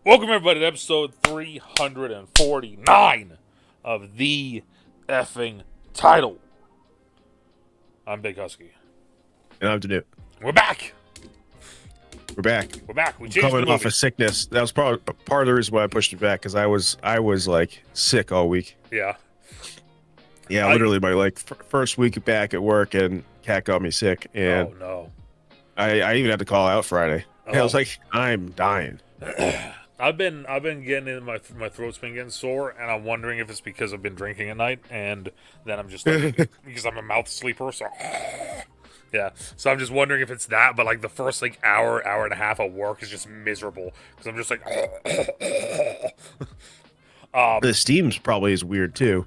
Welcome everybody to episode 349 of The Effing Title. I'm Big Husky. And I'm DeNutte. We're back. We're back. We changed coming the off of sickness. That was probably part of the reason why I pushed it back, because I was like sick all week. Yeah. Yeah, literally my first week back at work, and cat got me sick, and oh no. I even had to call out Friday. I was like, I'm dying. I've been getting in my throat's been getting sore, and I'm wondering if it's because I've been drinking at night, and then I'm just like, because I'm a mouth sleeper, so yeah. So I'm just wondering if it's that, but like the first hour and a half of work is just miserable because I'm just like, the steam's probably is weird too.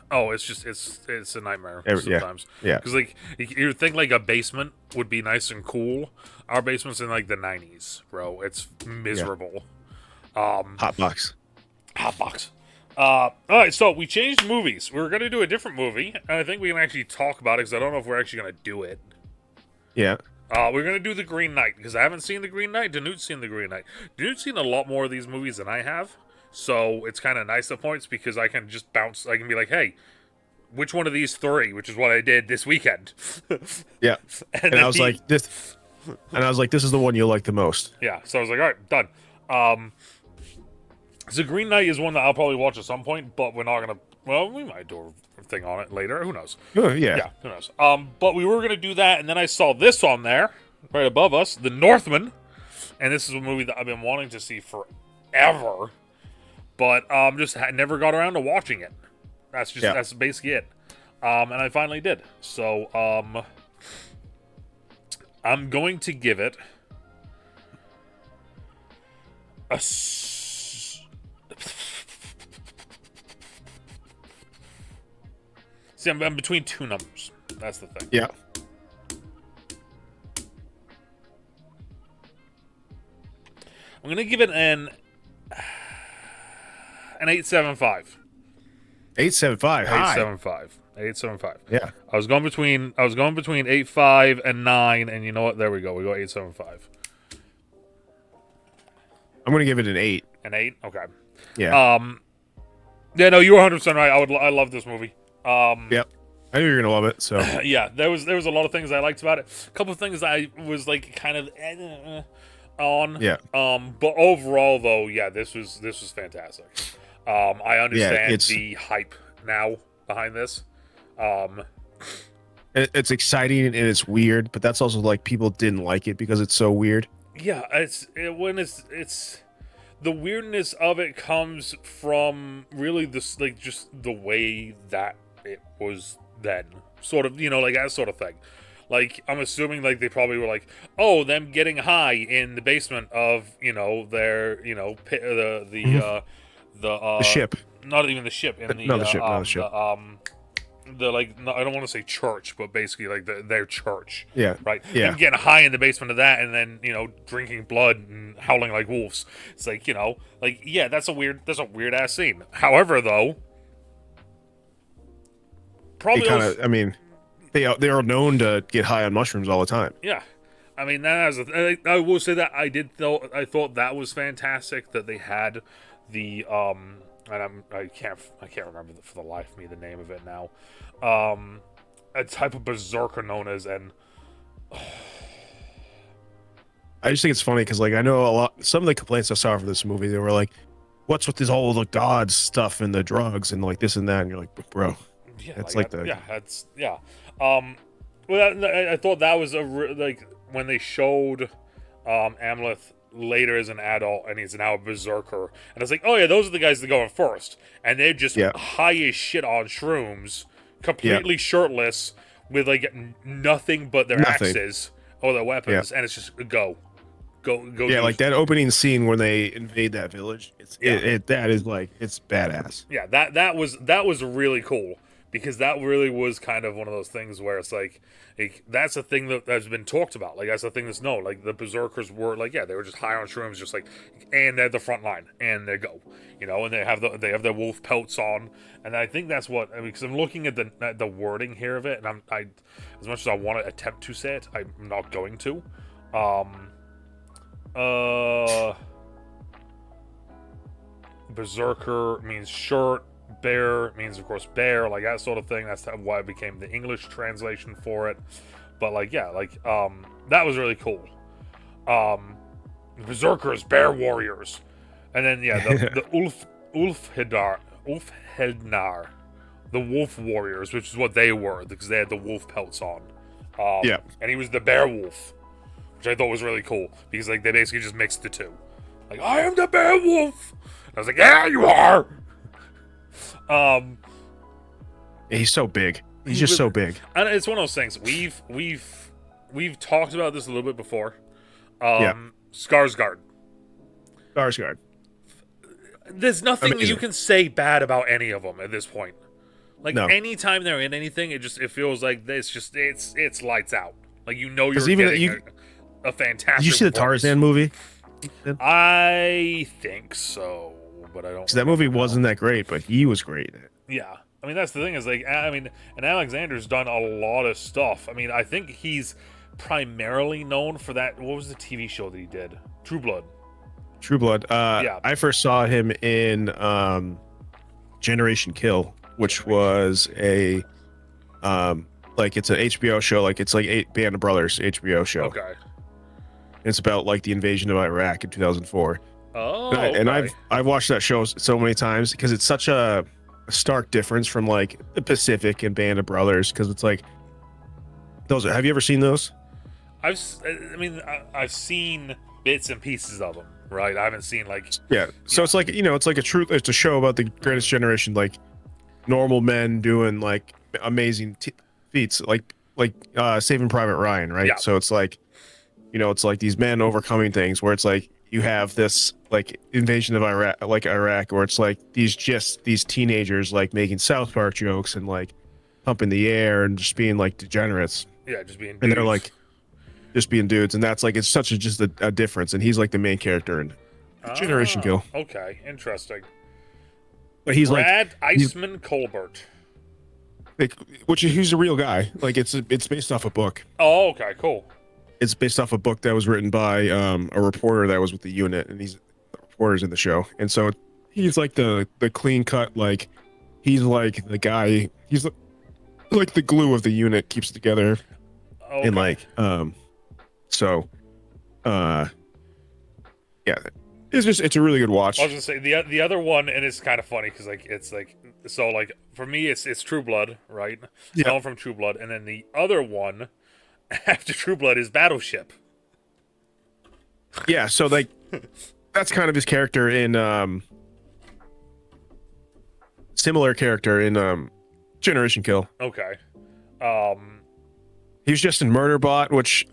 oh, it's a nightmare sometimes. Yeah. Because you think a basement would be nice and cool. Our basement's in the 90s, bro. It's miserable. Yeah. Hot box. All right, so we changed movies. We were going to do a different movie, and I think we can actually talk about it because I don't know if we're actually going to do it. Yeah. We're going to do The Green Knight because I haven't seen The Green Knight. DeNutte's seen The Green Knight. DeNutte's seen a lot more of these movies than I have, so it's kind of nice at points because I can just bounce. I can be like, hey, which one of these three? Which is what I did this weekend. Yeah. And I was like, this. And I was like, this is the one you'll like the most. Yeah. So I was like, all right, done. The Green Knight is one that I'll probably watch at some point, but we're not gonna. Well, we might do a thing on it later. Who knows? Yeah. Yeah. Who knows? But we were gonna do that, and then I saw this on there, right above us, The Northman, and this is a movie that I've been wanting to see forever, but just never got around to watching it. That's basically it. And I finally did. So I'm going to give it a. See, I'm between two numbers. That's the thing. Yeah. I'm gonna give it an 8.75. 8.75. 8.75. 8.75. Yeah. I was going between 8.5 and 9, and you know what? There we go. We go 8.75. I'm gonna give it an 8. An 8? Okay. Yeah. Yeah. No, you were 100% right. I love this movie. Yep. I knew you were gonna love it. So yeah, there was a lot of things I liked about it. A couple of things I was kind of on. Yeah. But overall, though, yeah, this was fantastic. I understand the hype now behind this. It's exciting and it's weird, but that's also people didn't like it because it's so weird. Yeah, it's the weirdness of it comes from really this just the way that it was then, sort of, that sort of thing. I'm assuming they probably were oh, them getting high in the basement of their the ship, not even the ship, in the not the ship. I don't want to say church, but basically their church. Yeah. Right. Yeah. And getting high in the basement of that, and then drinking blood and howling like wolves. It's yeah, that's a weird ass scene. However, though, probably they are known to get high on mushrooms all the time. Yeah. I mean, I will say that I thought that was fantastic that they had the and I can't remember for the life of me the name of it now. A type of berserker known as I just think it's funny because I know some of the complaints I saw for this movie, they were what's with this all the god stuff and the drugs and this and that, and you're like, bro, yeah, it's well, I thought that was when they showed Amleth later as an adult, and he's now a berserker, and I was like, oh yeah, those are the guys that go in first, and they're just high as shit on shrooms, completely shirtless, with nothing but their axes or their weapons, and it's just go. Yeah, that opening scene when they invade that village, it's badass. Yeah, that was really cool. Because that really was kind of one of those things where it's that's a thing that's been talked about. That's a thing that's known. The berserkers were they were just high on shrooms, just and they're the front line, and they go. you know, and they have their wolf pelts on, and I think that's what, I mean, because I'm looking at the wording here of it, and I as much as I want to attempt to say it, I'm not going to. Berserker means shirt. Bear means, of course, bear, like that sort of thing. That's why it became the English translation for it. But like, yeah, like that was really cool. Berserkers, bear warriors, and then yeah, the Ulfhednar, the wolf warriors, which is what they were because they had the wolf pelts on. Yeah, and he was the bear wolf, which I thought was really cool because like they basically just mixed the two. Like, I am the bear wolf. And I was like, yeah, you are. He's so big. He's just so big. And it's one of those things we've talked about this a little bit before. Skarsgård. Skarsgård. There's nothing Amazing. you can say bad about any of them at this point. Like, No. anytime they're in anything, it feels like it's lights out. Like, you know, you're even getting a fantastic. Did you see the Tarzan movie? I think so, but I don't. So that movie wasn't that great, but he was great in it. Yeah. I mean, that's the thing is, like, I mean, and Alexander's done a lot of stuff. I mean, I think he's primarily known for that. What was the TV show that he did? True Blood. True Blood. Yeah. I first saw him in Generation Kill, which was a like it's an HBO show. Like it's like Band of Brothers HBO show. Okay. It's about like the invasion of Iraq in 2004. Oh. And okay. I've watched that show so many times because it's such a stark difference from like the Pacific and Band of Brothers, because it's like those. Have you ever seen those? I've seen bits and pieces of them. Right. I haven't seen like. Yeah. So it's like, you know, it's like it's a show about the greatest generation, like normal men doing like amazing feats, like Saving Private Ryan, right? Yeah. So it's like, you know, it's like these men overcoming things where it's like you have this like invasion of Iraq, where it's like these teenagers like making South Park jokes and like pumping the air and just being like degenerates. Yeah, just being dudes. And they're like just being dudes, and that's like it's such just a difference, and he's like the main character in Generation Kill. Okay, interesting. But he's Brad Eisman Colbert. like which he's a real guy. Like it's based off a book. Oh, okay, cool. It's based off a book that was written by a reporter that was with the unit, and the reporter's in the show. And so he's like the clean cut, like he's like the guy, he's like the glue of the unit, keeps it together. Okay. And like yeah, it's a really good watch. I was gonna say the other one, and it's kind of funny because like it's like, so like for me it's True Blood, right? Yeah. Known from True Blood, and then the other one after True Blood is Battleship. Yeah, so like that's kind of his character in similar character in Generation Kill. Okay. He was just in Murderbot, which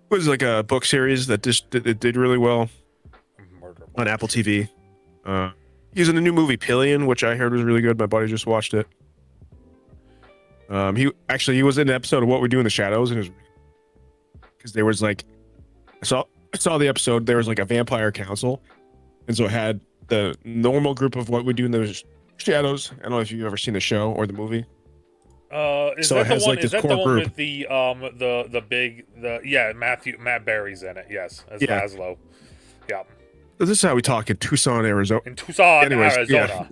was like a book series that just did really well on Apple TV. He's in a new movie Pillion, which I heard was really good. My buddy just watched it. He was in an episode of What We Do in the Shadows, and it was because there was like I saw the episode. There was like a vampire council, and so it had the normal group of What We Do in the Shadows. I don't know if you've ever seen the show or the movie. Is So that it has, the one? like, this Is that the core one group. with Matt Berry's in it? Yes, as Yeah. Laszlo. Yeah, This is how we talk in Tucson, Arizona. in Tucson, Anyways, Arizona.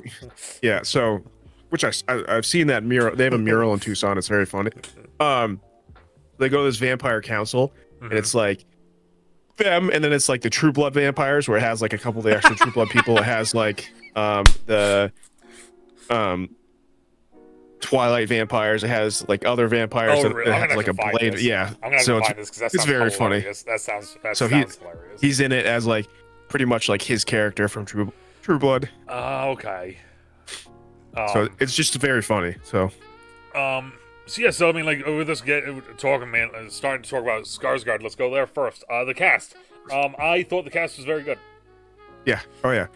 Yeah, so which I've seen that mural. They have a mural in Tucson. It's very funny. They go to this vampire council, and it's like them, and then it's like the True Blood vampires, where it has like a couple of the extra True Blood people. It has like the Twilight vampires. It has like other vampires. Oh, that really? it I'm has gonna like a have to find blade. this. Yeah, I'm gonna have so to find this because it's very funny. That sounds So hilarious. He's in it as like pretty much like his character from True Blood. Okay. So it's just very funny. So So yeah, so I mean, like, with us talking, man, starting to talk about Skarsgård. Let's go there first. The cast. I thought the cast was very good. yeah, oh yeah.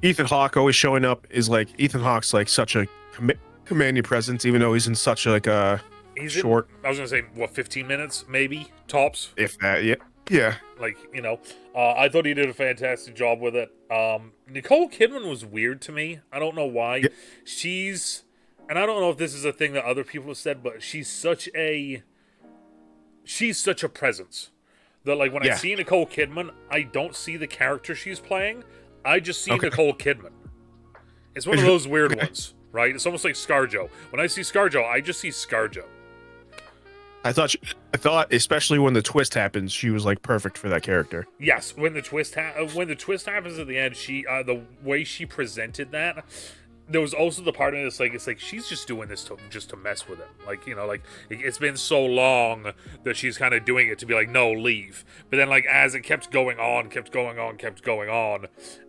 Ethan Hawke always showing up is like Ethan Hawke's like such a commanding presence, even though he's in such like a He's short. I was gonna say 15 minutes, maybe tops. If that, yeah, Yeah. Like, I thought he did a fantastic job with it. Nicole Kidman was weird to me. I don't know why. Yeah. And I don't know if this is a thing that other people have said, but she's such a presence that, like, when I Yeah. see Nicole Kidman, I don't see the character she's playing. I just see Okay. Nicole Kidman. It's one of those weird ones, right? It's almost like ScarJo. When I see ScarJo, I just see ScarJo. I thought, especially when the twist happens, she was like perfect for that character. Yes, when the twist happens at the end, the way she presented that, there was also the part of it it's like she's just doing this to mess with him. Like, like it's been so long that she's kind of doing it to be like, no, leave. But then, like, as it kept going on,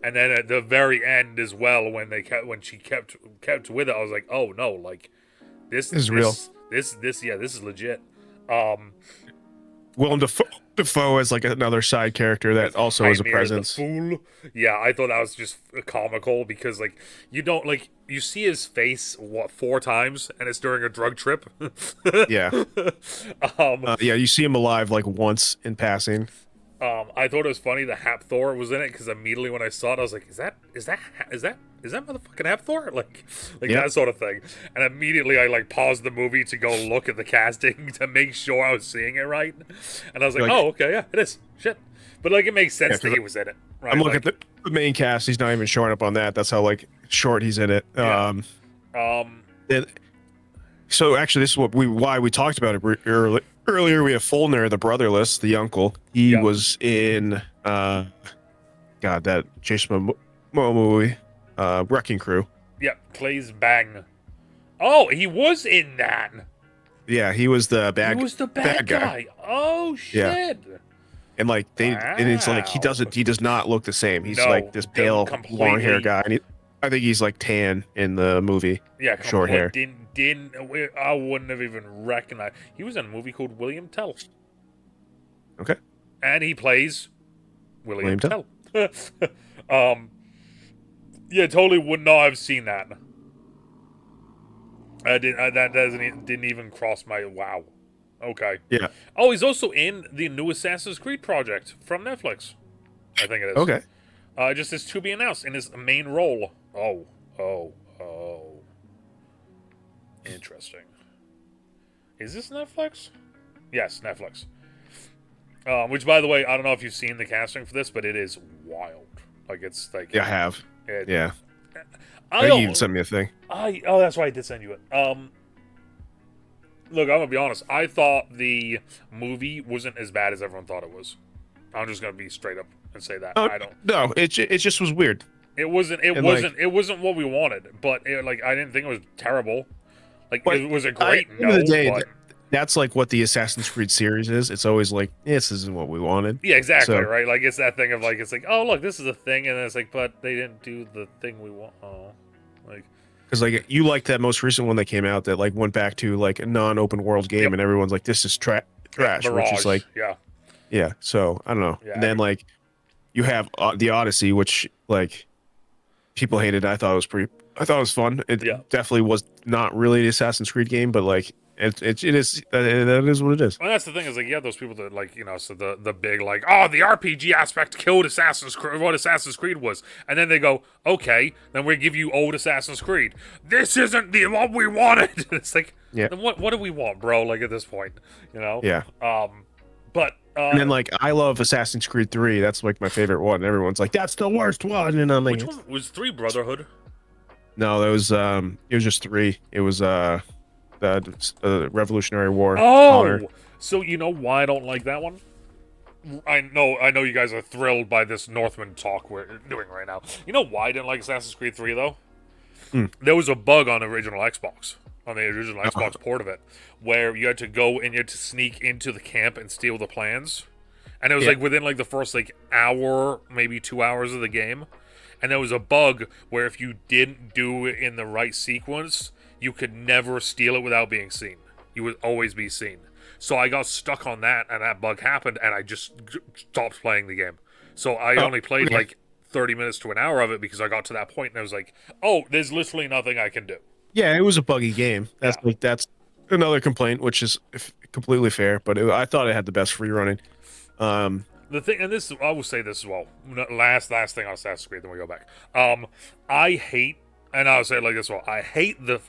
and then at the very end as well, when she kept with it, I was like, oh no, like this is real. This is legit. Willem Dafoe as like another side character that also is a presence. Fool. Yeah, I thought that was just comical because, like, you see his face 4 times and it's during a drug trip. Yeah. Yeah, you see him alive like once in passing. I thought it was funny that Hapthor was in it because immediately when I saw it, I was like, is that motherfucking Hapthor? Like Yep. that sort of thing. And immediately I like paused the movie to go look at the casting to make sure I was seeing it right. And I was like, oh, okay, yeah, it is. Shit. But like it makes sense that he was in it. Right? I'm looking at the main cast. He's not even showing up on that. That's how like short he's in it. Yeah. So actually, this is why we talked about it earlier. We have Fulner, the brotherless, the uncle. He was in that Jason Momoa movie, Wrecking Crew. Yeah, Clay's Bang. Oh, he was in that. Yeah, he was the bad. He was the bad guy. Oh shit. Yeah. And like and it's like he does not look the same. He's like this pale, long hair guy. And I think he's like tan in the movie. Yeah, short hair. I wouldn't have even recognized. He was in a movie called William Tell. Okay. And he plays William Tell. Yeah, totally would not have seen that. Didn't even cross my wow. Okay. Yeah. Oh, he's also in the new Assassin's Creed project from Netflix. I think it is. Okay. Just is to be announced in his main role. Oh. Interesting. Is this Netflix? Yes, Netflix. Which, by the way, I don't know if you've seen the casting for this, but it is wild. Like, it's like... Yeah, I have. Yeah. I think you even sent me a thing. That's why I did send you it. Look, I'm gonna be honest. I thought the movie wasn't as bad as everyone thought it was. I'm just gonna be straight up and say that. I don't. No, it just was weird. It wasn't what we wanted, but I didn't think it was terrible. Like, was it great? At the end of the day, that's like what the Assassin's Creed series is. It's always like, this isn't what we wanted. Yeah, exactly, right? Like, it's that thing of like, it's like, oh look, this is a thing, and then it's like, but they didn't do the thing we want. Oh, like, because like you liked that most recent one that came out that like went back to like a non-open world game, and everyone's like, this is trash, Mirage, which is like, yeah. So I don't know. Yeah, and then like you have the Odyssey, which like people hated. I thought it was fun. It definitely was not really an Assassin's Creed game, but like it is that is what it is. Well, that's the thing is like, those people that like, so the big like, oh, the RPG aspect killed Assassin's Creed, what Assassin's Creed was, and then they go, okay, then we give you old Assassin's Creed. This isn't what we wanted. It's like, then what do we want, bro? Like at this point, Yeah. But and then like I love Assassin's Creed 3. That's like my favorite one. Everyone's like, that's the worst one, and I'm like, which one was 3? Brotherhood? No, that was it was just 3. It was the Revolutionary War. Oh, so you know why I don't like that one? I know you guys are thrilled by this Northman talk we're doing right now. You know why I didn't like Assassin's Creed 3 though? There was a bug on the original Xbox. On the original Xbox port of it, where you had to go and you had to sneak into the camp and steal the plans, and it was like within like the first like hour, maybe 2 hours of the game, and there was a bug where if you didn't do it in the right sequence, you could never steal it without being seen. You would always be seen. So I got stuck on that, and that bug happened, and I just stopped playing the game. So I only played like 30 minutes to an hour of it because I got to that point, and I was like, oh, there's literally nothing I can do. Yeah, it was a buggy game. That's another complaint, which is completely fair. But I thought it had the best free running. The thing, and this I will say this as well. Last thing on Assassin's Creed, then we go back. I hate, and I'll say it like this as well. I hate the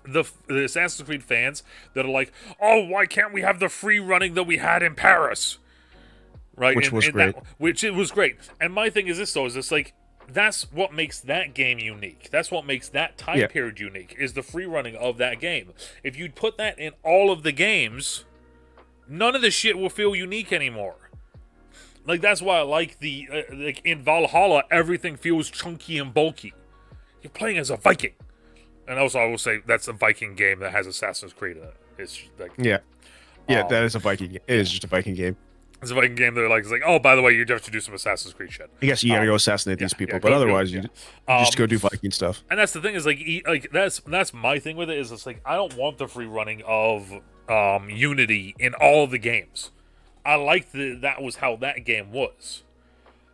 Assassin's Creed fans that are like, oh, why can't we have the free running that we had in Paris? Right, Which was great. Which it was great. And my thing is this though: is this like that's what makes that game unique. That's what makes that time period unique. Is the free running of that game. If you'd put that in all of the games, none of the shit will feel unique anymore. Like, that's why I like the, like, in Valhalla, everything feels chunky and bulky. You're playing as a Viking. And also, I will say, that's a Viking game that has Assassin's Creed in it. It's like... Yeah, that is a Viking game. It is just a Viking game. It's a Viking game that, like, it's like, oh, by the way, you have to do some Assassin's Creed shit. I guess you gotta go assassinate these people, but otherwise, you just go do Viking stuff. And that's the thing, is, like that's my thing with it, is it's like, I don't want the free running of Unity in all of the games. I like that was how that game was.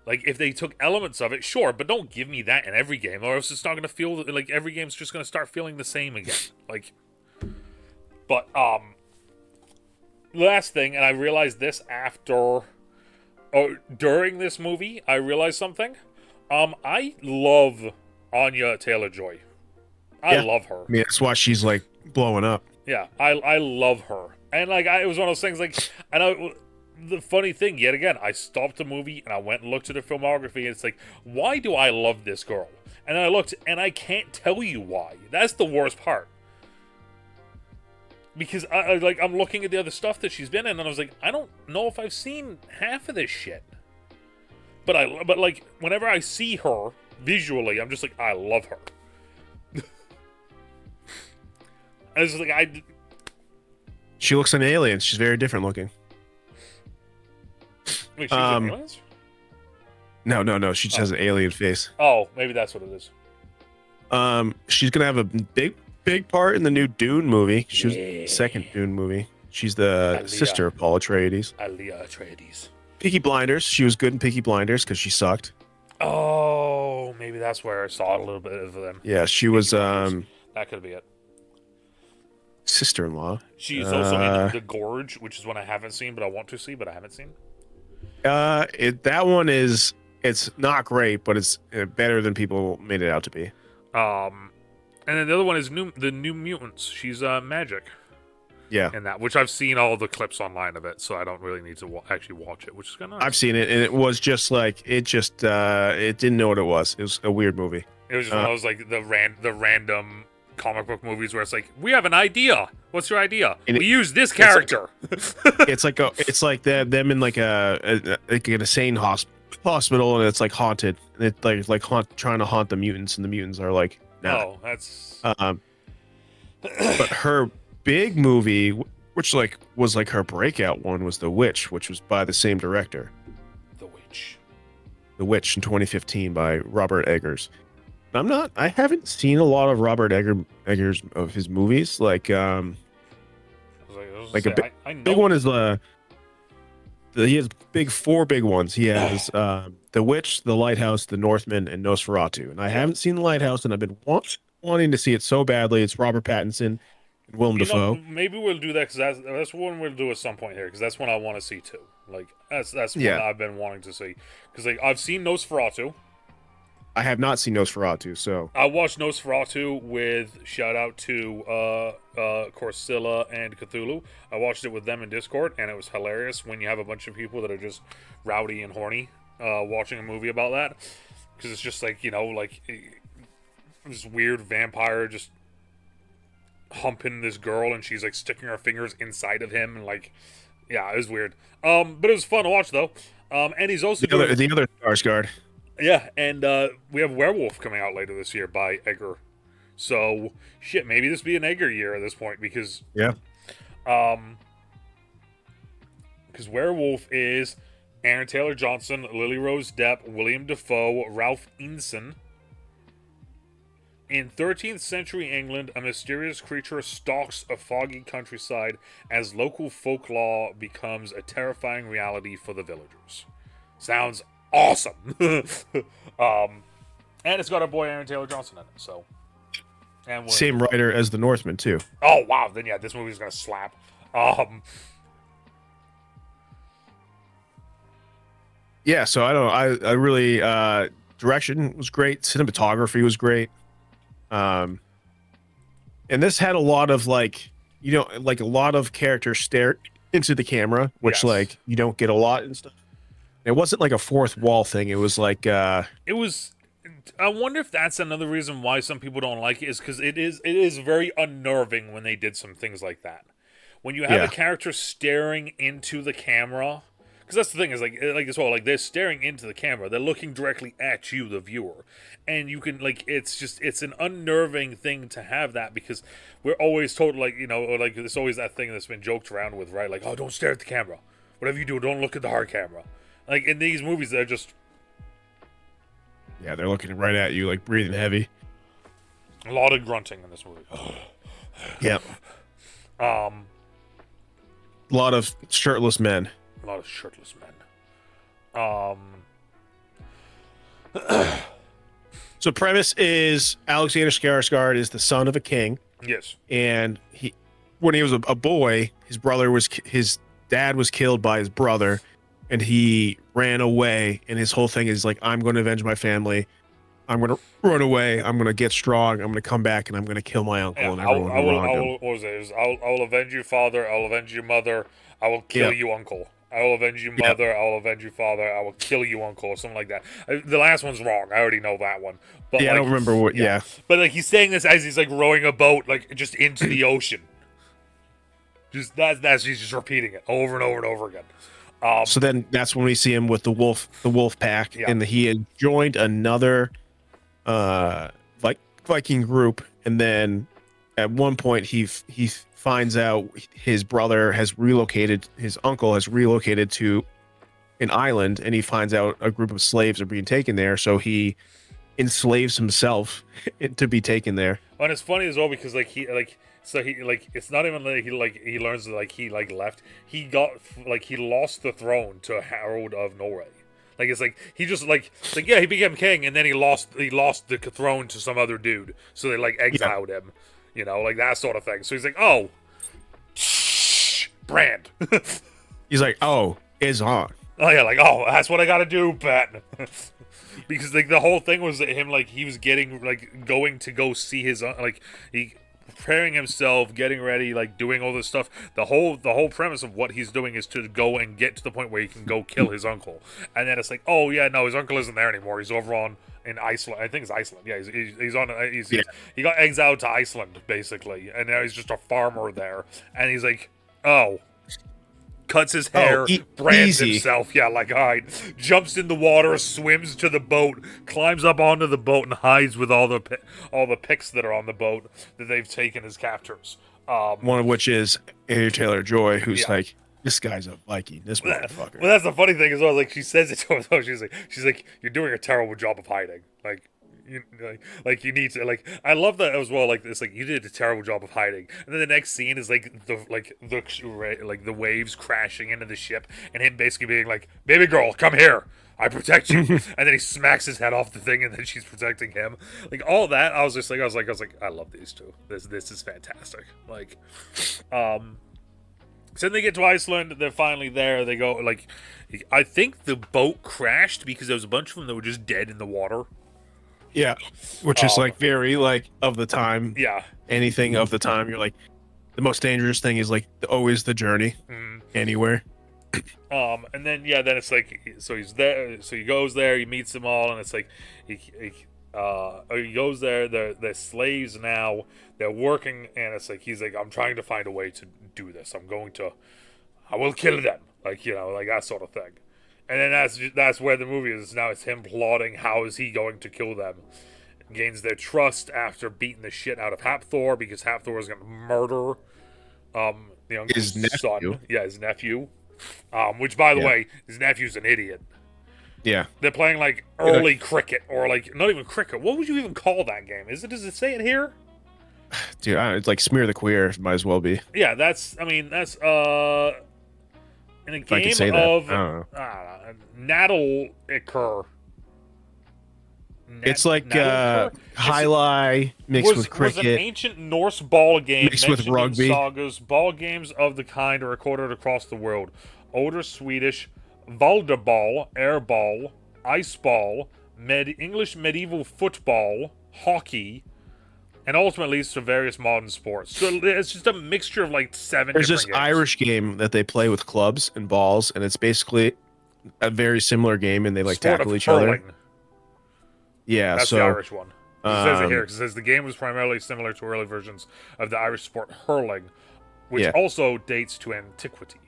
Like, if they took elements of it, sure, but don't give me that in every game, or else it's not going to feel like every game's just going to start feeling the same again. Like, but last thing, and I realized this during this movie, I realized something. I love Anya Taylor-Joy. I love her. I mean, that's why she's like blowing up. Yeah, I love her, and like it was one of those things. Like, the funny thing, yet again, I stopped the movie and I went and looked at her filmography, and it's like, why do I love this girl? And I looked, and I can't tell you why. That's the worst part. Because I'm looking at the other stuff that she's been in, and I was like, I don't know if I've seen half of this shit. But like, whenever I see her visually, I'm just like, I love her. And it's like She looks like an alien. She's very different looking. Wait, she's an alien? No. She just has an alien face. Oh, maybe that's what it is. She's gonna have a big part in the new Dune movie. She was the second Dune movie. She's the sister of Paul Atreides. Alia Atreides. Peaky Blinders. She was good in Peaky Blinders because she sucked. Oh, maybe that's where I saw a little bit of them. Yeah, she was. That could be it. Sister-in-law. She's also in The Gorge, which is one I haven't seen, but I want to see, but I haven't seen. That one is, it's not great, but it's better than people made it out to be. And then the other one is the New Mutants. She's Magic. Yeah. And that, which I've seen all the clips online of it, so I don't really need to actually watch it, which is kind of nice. I've seen it, and it was just like, it didn't know what it was. It was a weird movie. It was just one of those, like, the random comic book movies where it's like, we have an idea. What's your idea? We use this character. It's like them in like an insane hospital, and it's like haunted. And it's like trying to haunt the mutants, and the mutants are like, no. Oh, that's. But her big movie, which like was like her breakout one, was The Witch, which was by the same director. The Witch in 2015 by Robert Eggers. I haven't seen a lot of Robert Eggers of his movies. Like a big one is he has four big ones. He has The Witch, The Lighthouse, The Northman, and Nosferatu. And I haven't seen The Lighthouse, and I've been wanting to see it so badly. It's Robert Pattinson and Willem Dafoe. Maybe we'll do that, because that's one we'll do at some point here, because that's one I want to see too. Like that's one I've been wanting to see, because like I've seen Nosferatu. I have not seen Nosferatu, so I watched Nosferatu with shout out to Corsilla and Cthulhu. I watched it with them in Discord, and it was hilarious when you have a bunch of people that are just rowdy and horny watching a movie about that, because it's just like, like this weird vampire just humping this girl, and she's like sticking her fingers inside of him, and like, yeah, it was weird. But it was fun to watch though. And he's also the other Skarsgård. Yeah, and we have Werewolf coming out later this year by Egger. So, shit, maybe this be an Egger year at this point, because... Yeah. Because Werewolf is Aaron Taylor-Johnson, Lily Rose Depp, William Dafoe, Ralph Ineson. In 13th century England, a mysterious creature stalks a foggy countryside as local folklore becomes a terrifying reality for the villagers. Sounds awesome. And it's got our boy Aaron Taylor-Johnson in it, so. And same writer as The Northman too. Oh wow, then yeah, this movie's gonna slap. yeah, so I don't know. I really direction was great, cinematography was great. Um, and this had a lot of like, like a lot of characters stare into the camera, which Yes. like you don't get a lot and stuff. It wasn't like a fourth wall thing. It was like It was. I wonder if that's another reason why some people don't like it, is because it is very unnerving when they did some things like that. When you have a yeah, character staring into the camera, because that's the thing is like as well, like they're staring into the camera, they're looking directly at you, the viewer, and you can like it's an unnerving thing to have that, because we're always told, like, like there's always that thing that's been joked around with, right? Like, oh, don't stare at the camera, whatever you do, don't look at the hard camera. Like in these movies, they're just yeah, they're looking right at you, like breathing heavy. a lot of grunting in this movie. Yeah, um, a lot of shirtless men. a lot of shirtless men. So premise is Alexander Skarsgård is the son of a king, Yes. and when he was a boy, his dad was killed by his brother, and he ran away. And his whole thing is like, I'm going to avenge my family. I'm going to run away. I'm going to get strong. I'm going to come back, and I'm going to kill my uncle Yeah, and everyone who wronged him. what was it? It was, I will avenge you, father. I will avenge you, mother. I will kill Yeah, you, uncle. I will avenge you, yeah, mother. I will avenge you, father. I will kill you, uncle, or something like that. The last one's wrong. I already know that one. But yeah. I like, don't remember what. yeah. Yeah. But like he's saying this as he's like rowing a boat, like just into the ocean. Just that's he's just repeating it over and over and over again. So then that's when we see him with the wolf pack, Yeah. and he had joined another Viking group, and then at one point he finds out his brother has relocated, his uncle has relocated to an island, and he finds out a group of slaves are being taken there, so he enslaves himself to be taken there. And it's funny as well because he it's not even like he learns that like he like left. He got like he lost the throne to Harold of Norway. Like it's like he just yeah, he became king, and then he lost the throne to some other dude. So they like Yeah, exiled him, like that sort of thing. So he's like, oh, brand. he's like, oh, it's on. Oh yeah, like, oh, that's what I gotta do, Pat. Because like the whole thing was that him, like, he was getting like going to go see his like he preparing himself, getting ready, like doing all this stuff. The whole premise of what he's doing is to go and get to the point where he can go kill his uncle. And then it's like, oh yeah, no, his uncle isn't there anymore. He's over on in Iceland. I think it's Iceland. Yeah, he's on. He got exiled to Iceland basically, and now he's just a farmer there. And he's like, oh. Cuts his hair, brands easy. himself. Yeah, like, all right. Jumps in the water, swims to the boat, climbs up onto the boat, and hides with all the picks that are on the boat that they've taken as captors. One of which is Anya Taylor-Joy, who's Yeah. like, this guy's a Viking, this motherfucker. Well, that's the funny thing as well. Like, she says it to him. So she's like, you're doing a terrible job of hiding. You need to, like, I love that as well. Like, it's like you did a terrible job of hiding, and then the next scene is like the waves crashing into the ship, and him basically being like, "Baby girl, come here, I protect you," and then he smacks his head off the thing, and then she's protecting him. Like all that, I was like, I love these two. This is fantastic. Like, so then they get to Iceland. They're finally there. They go like, I think the boat crashed because there was a bunch of them that were just dead in the water. Yeah, which is like very like of the time. Yeah. Anything of the time, you're like, the most dangerous thing is like always the journey anywhere. And then then it's like, so he's there, so he goes there, he meets them all, and it's like he goes there. They're slaves now. They're working, and it's like he's like, I'm trying to find a way to do this. I will kill them, like like that sort of thing. And then that's where the movie is. Now it's him plotting how is he going to kill them. Gains their trust after beating the shit out of Hapthor, because Hapthor is going to murder His nephew. son. Yeah, his nephew. Which, by the way, his nephew's an idiot. Yeah, They're playing like early cricket, or like not even cricket. What would you even call that game? Does it say it here? dude, it's like Smear the Queer. Might as well be. Yeah, that's in a If I game could say that. of I don't know. Naddle Occur. It's like Naddle Occur? highlight mixed with Was an cricket. ancient Norse ball game Mixed with mentioned in rugby. sagas. Ball games of the kind are recorded across the world. Older Swedish volleyball, airball, ice ball, English medieval football, hockey, and ultimately leads to various modern sports. So it's just a mixture of like 7 There's different this games. Irish game that they play with clubs and balls, and it's basically a very similar game, and they like Sport tackle of each hurling. other. Yeah, That's so the Irish one. It says it here. um, It says the game was primarily similar to early versions of the Irish sport hurling, which yeah. also dates to antiquity.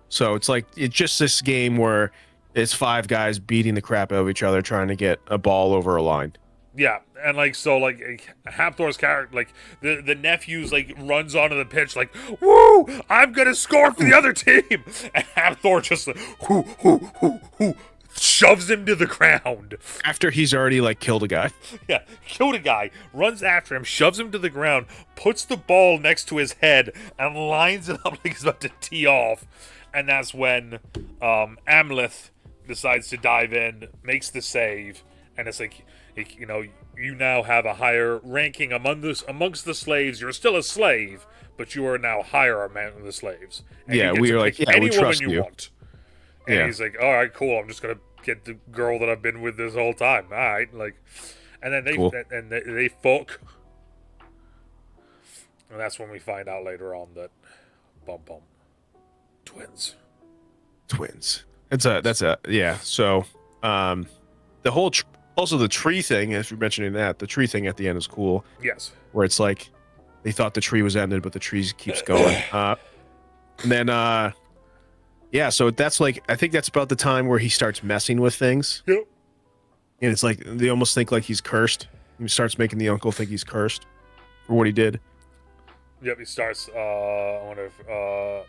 So it's just this game where it's 5 guys beating the crap out of each other trying to get a ball over a line. Yeah, and like so, like Hapthor's character, like the nephew's like runs onto the pitch, like, "Woo! I'm gonna score for the other team," and Hapthor just like, whoo, shoves him to the ground. After he's already like killed a guy. Yeah, killed a guy, runs after him, shoves him to the ground, puts the ball next to his head, and lines it up like he's about to tee off. And that's when Amleth decides to dive in, makes the save, and it's like, you know, you now have a higher ranking amongst the slaves. You're still a slave, but you are now higher among the slaves. And Yeah, you get we to were like, pick yeah, any we woman trust you you. want. And Yeah. he's like, all right, cool. I'm just gonna get the girl that I've been with this whole time. All right, like, and then Cool. they fuck, and that's when we find out later on that, twins. That's a yeah. So the whole also the tree thing, as you're mentioning that, the tree thing at the end is cool, Yes. where it's like they thought the tree was ended, but the tree keeps going. And then yeah, so that's like, I think that's about the time where he starts messing with things. Yep. And it's like they almost think like he's cursed. He starts making the uncle think he's cursed for what he did. Yep, he starts, I wonder if,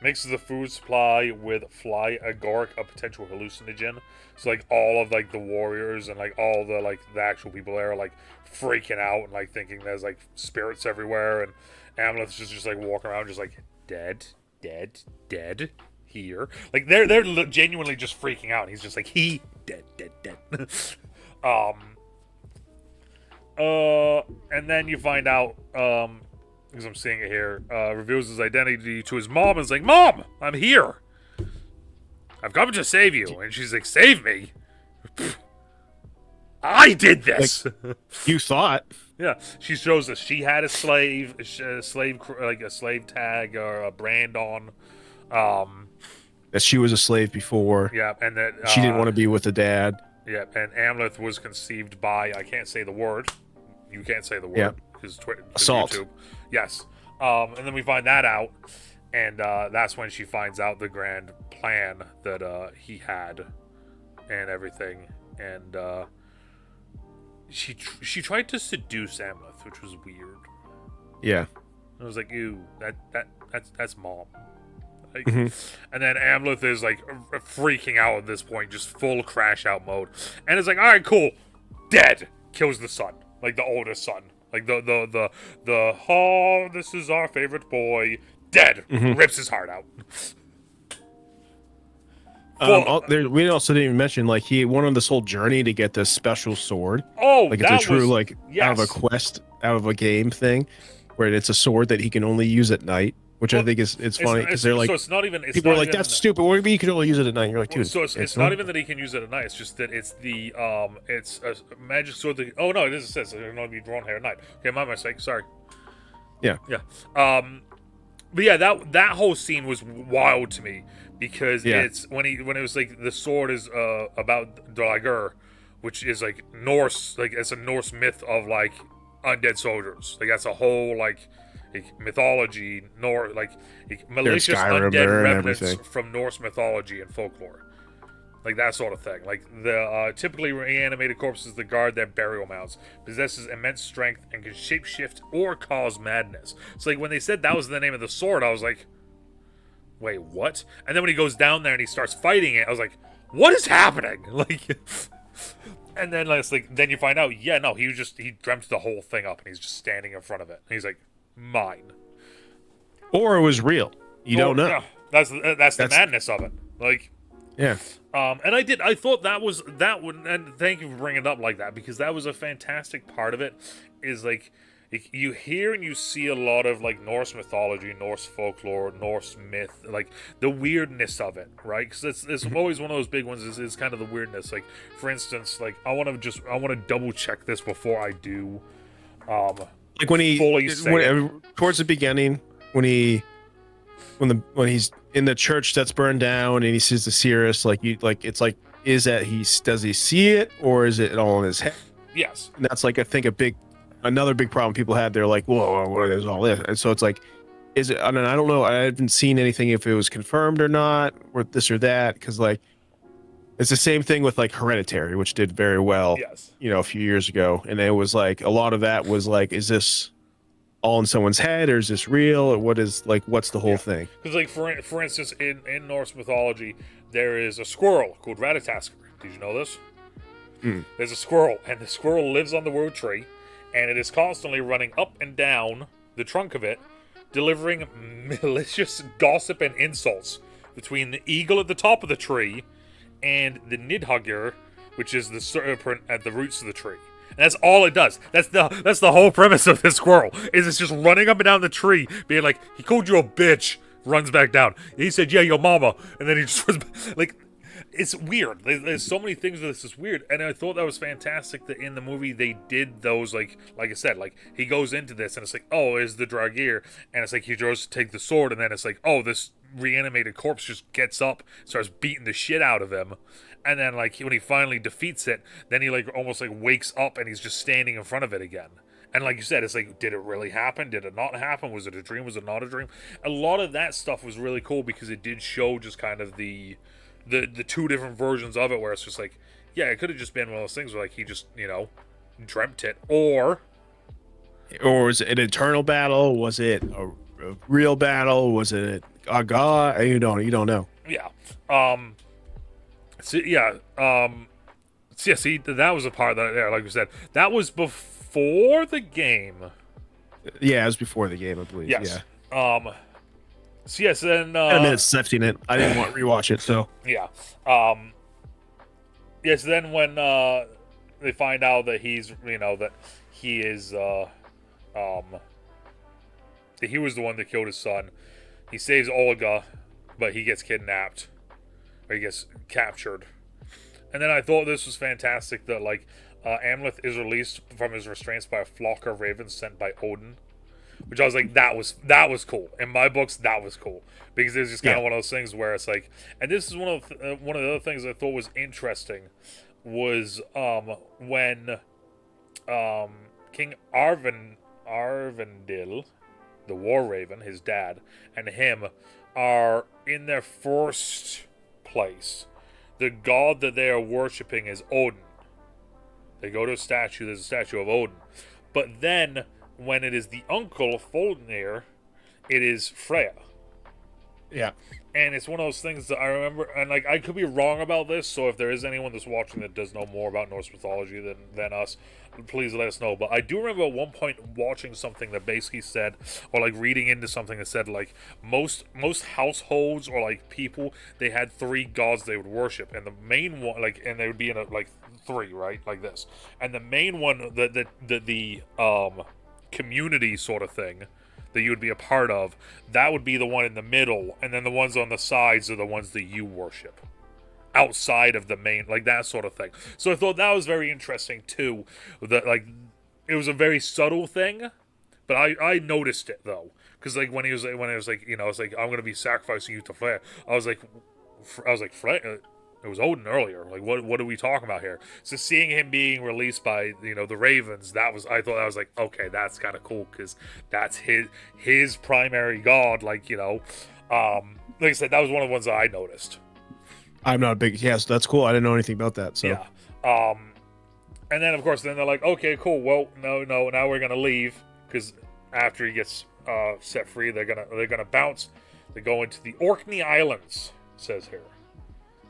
mixes the food supply with fly agoric, a potential hallucinogen. So, like, all of, like, the warriors and, like, all the, like, the actual people there are, like, freaking out and, like, thinking there's, like, spirits everywhere. And Amleth's just like, walking around just, like, dead, here. Like, they're genuinely just freaking out. And he's just like, dead. And then you find out, because I'm seeing it here, reveals his identity to his mom and is like, "Mom, I'm here. I've come to save you." And she's like, "Save me? I did this." Like, you thought. Yeah, she shows us she had a slave tag or a brand on. That she was a slave before. Yeah, and that She didn't want to be with the dad. Yeah, and Amleth was conceived by, I can't say the word. You can't say the word. Yeah. Because Assault. YouTube. Yes. And then we find that out, and that's when she finds out the grand plan that he had and everything. And she tried to seduce Amleth, which was weird. Yeah. I was like, ew, that's mom. Like, Mm-hmm. And then Amleth is like freaking out at this point, just full crash out mode. And it's like, all right, cool, dead. Kills the son, like the oldest son, like the oh, this is our favorite boy. Dead. Rips his heart out. We also didn't even mention like he went on this whole journey to get this special sword. Oh, Like it's a true like yes. out of a quest, out of a game thing, where it's a sword that he can only use at night. Which I think it's funny because they're like, so it's not even. It's people not are like, even, that's stupid. What do you mean you can only use it at night? And you're like, dude. So it's not even that he can use it at night. It's just that it's the it's a magic sword that. Oh no, it is. It says it can only be drawn here at night. Okay, my mistake. Sorry. Yeah. But yeah, that whole scene was wild to me because Yeah. it's when it was like the sword is about Dalagur, which is like Norse, like it's a Norse myth of like undead soldiers. Like that's a whole like mythology, like malicious Skyrim undead there and remnants everything. from Norse mythology and folklore. Like that sort of thing. Like the typically reanimated corpses that guard their burial mounds possesses immense strength and can shapeshift or cause madness. So like when they said that was the name of the sword, I was like, wait, what? And then when he goes down there and he starts fighting it, I was like, what is happening? Like, and then it's like then you find out, yeah, no, he dreamt the whole thing up and he's just standing in front of it. And he's like, mine. Or it was real. You don't know. No, that's the madness of it. Like. Yeah. And I thought that would, and thank you for bringing it up like that, because that was a fantastic part of it, is like, You hear and you see a lot of like Norse mythology, Norse folklore, Norse myth, like the weirdness of it, right? Because it's always one of those big ones. Is kind of the weirdness. Like for instance, like I want to double check this before I do. Like when fully say it. towards the beginning, when he's in the church that's burned down and he sees the Cirrus, it's like, is that does he see it, or is it all in his head? Yes. And that's like, I think another big problem people had. They're like, whoa, what is all this? And so it's like, is it? I don't know. I haven't seen anything if it was confirmed or not, or this or that, because like it's the same thing with like Hereditary, which did very well, Yes. a few years ago, and it was like a lot of that was like, is this all in someone's head, or is this real, or what's the whole thing? Because like for instance, in Norse mythology, there is a squirrel called Ratatasker. Did you know this? There's a squirrel, and the squirrel lives on the word tree, and it is constantly running up and down the trunk of it, delivering malicious gossip and insults between the eagle at the top of the tree and the Nidhugger, which is the serpent at the roots of the tree. And that's all it does. That's the whole premise of this squirrel. Is it's just running up and down the tree, being like, he called you a bitch, runs back down. He said, yeah, your mama, and then he just runs back. Like, it's weird. There's so many things that this is weird, and I thought that was fantastic that in the movie they did those, like I said, like he goes into this and it's like, oh, is the Dragir, and it's like he goes to take the sword, and then it's like, oh, this reanimated corpse just gets up, starts beating the shit out of him, and then like when he finally defeats it, then he like almost like wakes up and he's just standing in front of it again. And like you said, it's like, did it really happen? Did it not happen? Was it a dream? Was it not a dream? A lot of that stuff was really cool because it did show just kind of the two different versions of it, where it's just like, yeah, it could have just been one of those things where like he just dreamt it, or was it an eternal battle? Was it a real battle? Was it a god? You don't know. Yeah. So yeah. So yeah. See, that was a part that, yeah, like we said, that was before the game. Yeah, it was before the game, I believe. Yes. Yeah. So yes, then I had a minute sifting it. I didn't want to rewatch it, so yeah. Yes. Then when they find out that he's, that he is, that he was the one that killed his son, he saves Olga, but he gets kidnapped, or he gets captured. And then I thought this was fantastic that like Amleth is released from his restraints by a flock of ravens sent by Odin. Which I was like, that was cool. In my books, that was cool because it's just kind of one of those things where it's like, and this is one of the other things I thought was interesting was when King Arvindil, the War Raven, his dad, and him are in their first place. The god that they are worshiping is Odin. They go to a statue. There's a statue of Odin, but then when it is the uncle of Folnir, it is Freya. yeah. And it's one of those things that I remember, and like I could be wrong about this, so if there is anyone that's watching that does know more about Norse mythology than us, please let us know. But I do remember at one point watching something that basically said, or like reading into something that said like most households or like people, they had three gods they would worship, and the main one, like, and they would be in a like three, right, like this, and the main one, the community sort of thing that you would be a part of, that would be the one in the middle, and then the ones on the sides are the ones that you worship outside of the main, like that sort of thing. So I thought that was very interesting too, that like it was a very subtle thing, but I noticed it though, because like when it was like it's like, I'm gonna be sacrificing you to Freya, I was like Freya, it was Odin earlier. Like, what are we talking about here? So seeing him being released by the Ravens, I thought that was like, okay, that's kind of cool because that's his primary god. Like like I said, that was one of the ones that I noticed. I'm not a big so that's cool. I didn't know anything about that. So yeah. And then of course they're like, okay, cool. Well, no, now we're gonna leave because after he gets set free, they're gonna bounce. They go into the Orkney Islands. It says here.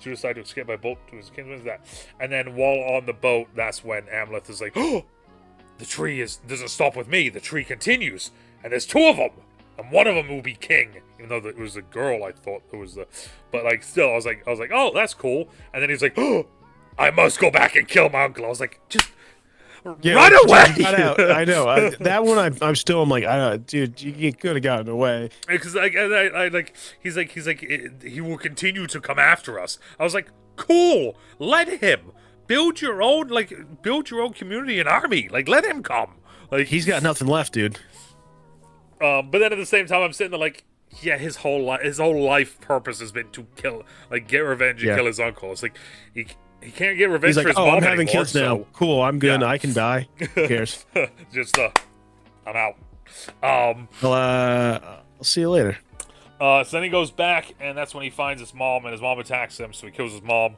To decide to escape by boat to his kinsman's that. And then while on the boat, that's when Amleth is like, oh, the tree doesn't stop with me. The tree continues. And there's two of them. And one of them will be king. Even though it was a girl, I thought it was but like still, I was like, oh, that's cool. And then he's like, oh, I must go back and kill my uncle. I was like, just Yeah, Run like, away! dude, you got out. I know. That one, I'm still. I'm like, I don't, dude, you could have gotten away. Because like, and I like, he's like, he will continue to come after us. I was like, cool, let him build your own, build your own community and army. Like, let him come. Like, He's got nothing left, dude. but then at the same time, I'm sitting there like, yeah, his whole life purpose has been to kill, like, get revenge and kill his uncle. It's like he can't get revenge He's for like, his oh, mom I'm having anymore, kids now. so, Cool, I'm good. yeah. I can die. Who cares? Just I'm out. Well, I'll see you later. So then he goes back, and that's when he finds his mom, and his mom attacks him, so he kills his mom.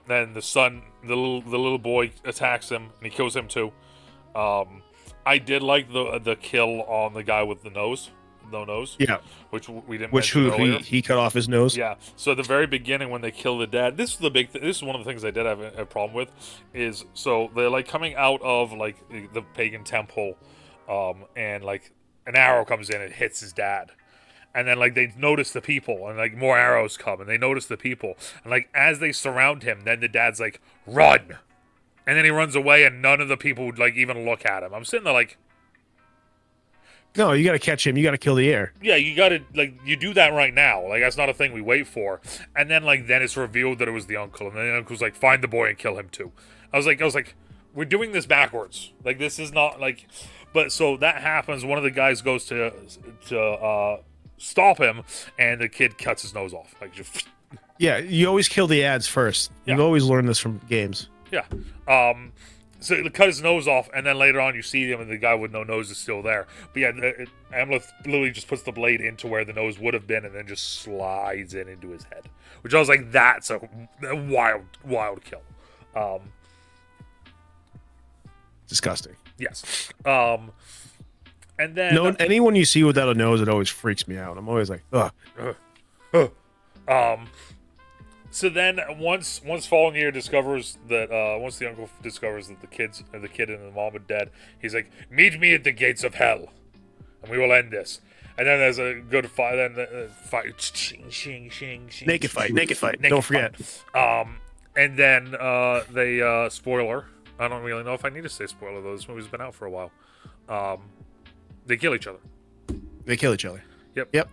Then the son, the little boy, attacks him, and he kills him too. I did like the kill on the guy with the nose, no nose. Yeah. Which we didn't. Which mention who earlier. he cut off his nose. Yeah. So at the very beginning, when they kill the dad, this is the big. This is one of the things I did have a problem with. Is so they're like coming out of like the pagan temple, and like an arrow comes in and hits his dad. And then, like, they notice the people, and, like, more arrows come, and they notice the people. And, like, as they surround him, then the dad's like, run! And then he runs away, and none of the people would, like, even look at him. I'm sitting there like... No, you gotta catch him. You gotta kill the heir. Yeah, you gotta, like, you do that right now. Like, that's not a thing we wait for. And then, like, then it's revealed that it was the uncle. And then the uncle's like, find the boy and kill him, too. I was like, we're doing this backwards. Like, this is not, like... But, so that happens. One of the guys goes to stop him, and the kid cuts his nose off. Like, just... Yeah, you always kill the ads first. Yeah. You've always learned this from games. Yeah. So he cut his nose off, and then later on you see him, and the guy with no nose is still there. But yeah, Amleth literally just puts the blade into where the nose would have been, and then just slides it into his head. Which I was like, that's a wild kill. Disgusting. Yes. And then No, anyone you see without a nose, it always freaks me out. I'm always like, ugh. So then once Fallen Year discovers that once the uncle discovers that the kid and the mom are dead, he's like, meet me at the gates of hell, and we will end this. And then there's a good fight. Then fight. Naked fight. Don't forget. And then they spoiler. I don't really know if I need to say spoiler though. This movie's been out for a while. They kill each other. Yep.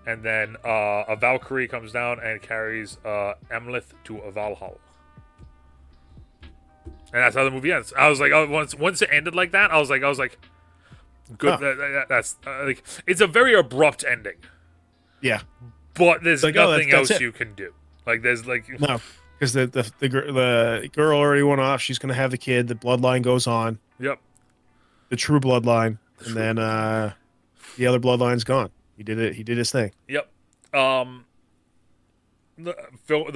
And then a Valkyrie comes down and carries Amleth to a Valhalla. And that's how the movie ends. I was like, once it ended like that, I was like, good. Huh. That's like, it's a very abrupt ending. Yeah. But there's like, nothing that's else it. you can do. Like, there's like No, because the girl already went off. She's gonna have the kid. The bloodline goes on. Yep. The true bloodline, and then the other bloodline's gone. He did it. He did his thing. Yep. The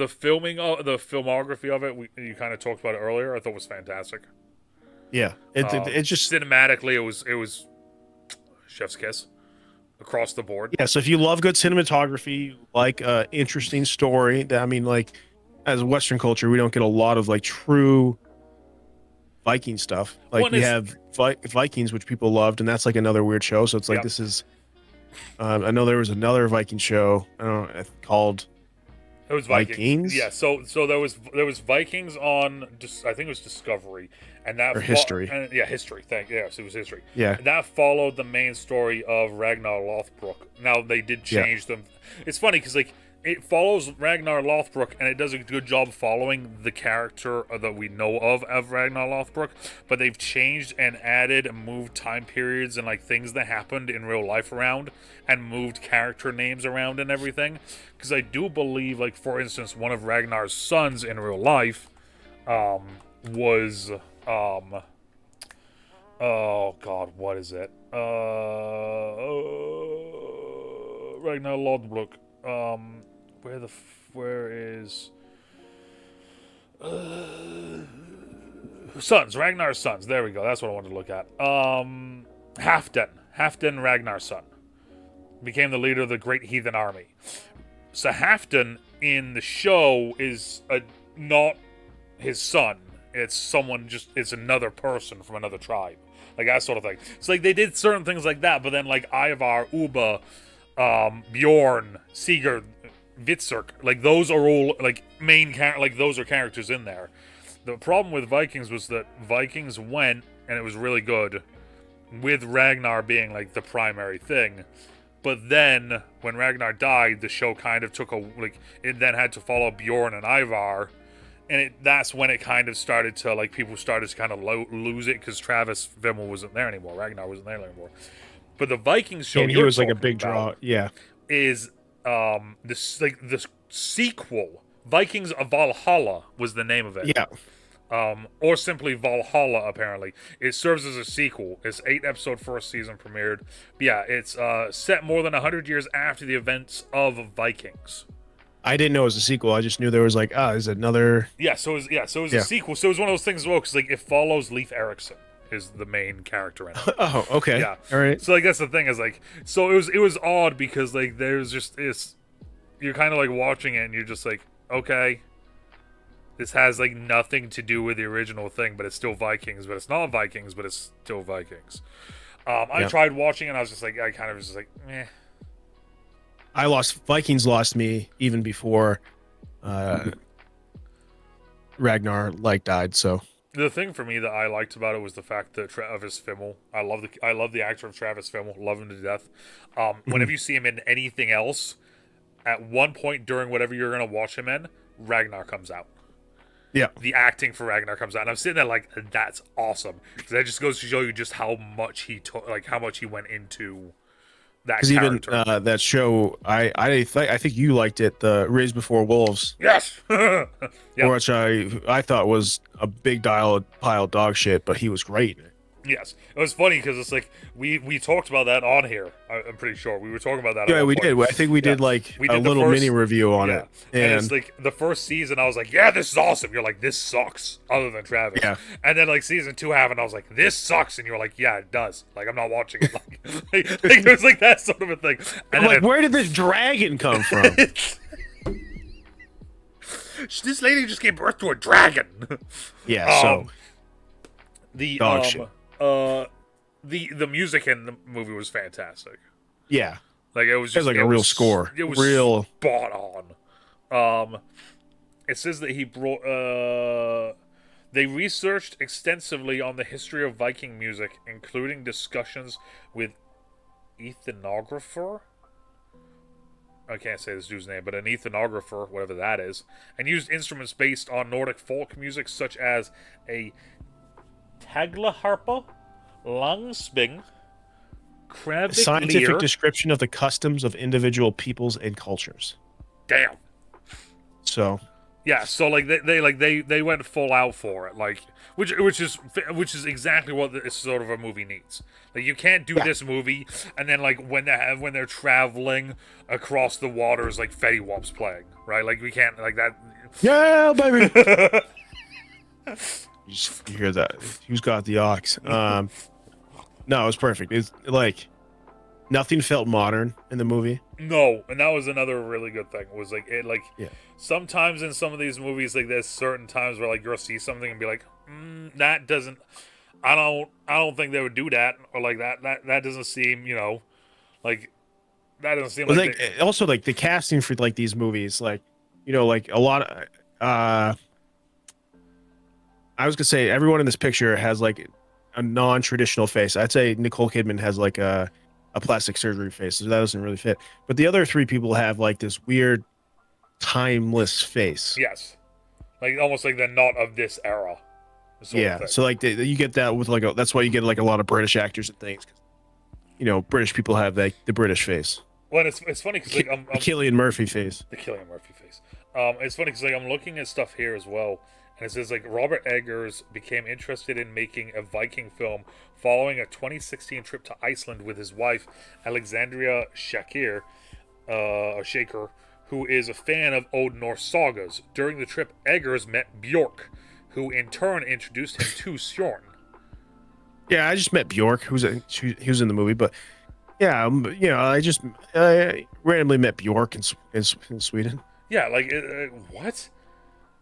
filming of the filmography of it, you kind of talked about it earlier. I thought was fantastic. Yeah. It's just cinematically, it was chef's kiss across the board. Yeah, so if you love good cinematography, like interesting story, I mean, like as Western culture, we don't get a lot of like true Viking stuff. Like we have Vikings, which people loved, and that's like another weird show. So it's like this is. I know there was another Viking show. I don't know called. It was Vikings. Yeah, so there was Vikings on I think it was Discovery, and that History. History. Yes, it was History. Yeah, that followed the main story of Ragnar Lothbrok. Now they did change them. It's funny because like it follows Ragnar Lothbrok, and it does a good job following the character that we know of Ragnar Lothbrok, but they've changed and added and moved time periods and like things that happened in real life around, and moved character names around and everything. Because I do believe, like for instance, one of Ragnar's sons in real life was oh god, what is it? Ragnar Lothbrok. Where is sons? Ragnar's sons. There we go. That's what I wanted to look at. Halfdan, Ragnar's son, became the leader of the great heathen army. So Halfdan in the show is not his son. It's it's another person from another tribe, like that sort of thing. So like they did certain things like that, but then like Ivar, Uba, Bjorn, Sigurd, Vitsirk, like those are all like main those are characters in there. The problem with Vikings was that Vikings went, and it was really good, with Ragnar being like the primary thing. But then, when Ragnar died, the show kind of took it then had to follow Bjorn and Ivar, and that's when it kind of started to, like, people started to kind of lose it, because Travis Fimmel wasn't there anymore, Ragnar wasn't there anymore. But the Vikings show, and he was like a big draw, yeah, is this, like, the sequel, Vikings of Valhalla was the name of it. Yeah. Or simply Valhalla, apparently. It serves as a sequel. It's 8-episode first season premiered. But yeah, it's set more than 100 years after the events of Vikings. I didn't know it was a sequel. I just knew there was like, is it another? Yeah, so it was a sequel. So it was one of those things as well, because like it follows Leif Erikson is the main character in it. Oh, okay. Yeah. All right. So like that's the thing is like, so it was odd because like there's just you're kind of like watching it and you're just like, okay, this has like nothing to do with the original thing, but it's still Vikings, but it's not Vikings, but it's still Vikings. I tried watching it and I was just like, I kind of was just like, meh. Vikings lost me even before Ragnar died. So the thing for me that I liked about it was the fact that Travis Fimmel. I love the actor of Travis Fimmel. Love him to death. Whenever you see him in anything else, at one point during whatever you're gonna watch him in, Ragnar comes out. Yeah, the acting for Ragnar comes out, and I'm sitting there like, that's awesome, because that just goes to show you just how much he how much he went into that character. Because even that show, I think you liked it, the Raised Before Wolves. Yes. Yep. Which I thought was a big pile of dog shit, but he was great. Yes, it was funny because it's like we talked about that on here. I'm pretty sure we were talking about that. Yeah, we did. I think we did like a little mini review on it. And it's like the first season, I was like, "Yeah, this is awesome." You're like, "This sucks," other than Travis. Yeah. And then like season 2 happened, I was like, "This sucks," and you're like, "Yeah, it does." Like I'm not watching it. Like it was like that sort of a thing. And I'm like, where did this dragon come from? This lady just gave birth to a dragon. Yeah. So the dog shit. The music in the movie was fantastic. Yeah, like it was just like a real score. It was real spot on. It says that he brought. They researched extensively on the history of Viking music, including discussions with ethnographer. I can't say this dude's name, but an ethnographer, whatever that is, and used instruments based on Nordic folk music, such as a taglaharpa, langsping, krabbik scientific lyre. description of the customs of individual peoples and cultures. Damn. So yeah, so like they went full out for it, like which is exactly what this sort of a movie needs. Like you can't do this movie and then like when they're traveling across the waters, like Fetty Wap's playing, right? Like we can't like that. Yeah, baby. You hear that? Who's got the ox? No, it was perfect. It's like nothing felt modern in the movie. No, and that was another really good thing. Was like it like sometimes in some of these movies, like there's certain times where like you'll see something and be like, that doesn't. I don't think they would do that, or like that doesn't seem, like that doesn't seem like. Also, like the casting for like these movies, like like a lot of. I was gonna say everyone in this picture has like a non-traditional face. I'd say Nicole Kidman has like a plastic surgery face, so that doesn't really fit. But the other 3 people have like this weird, timeless face. Yes, like almost like they're not of this era. Yeah, so like you get that with that's why you get like a lot of British actors and things. British people have like the British face. Well, it's funny because like I'm Cillian Murphy face. The Cillian Murphy face. It's funny because like I'm looking at stuff here as well. And it says, like, Robert Eggers became interested in making a Viking film following a 2016 trip to Iceland with his wife, Alexandria Shaker, who is a fan of Old Norse sagas. During the trip, Eggers met Bjork, who in turn introduced him to Sjorn. Yeah, I just met Bjork, he was in the movie, but yeah, I randomly met Bjork in Sweden. Yeah, like, what?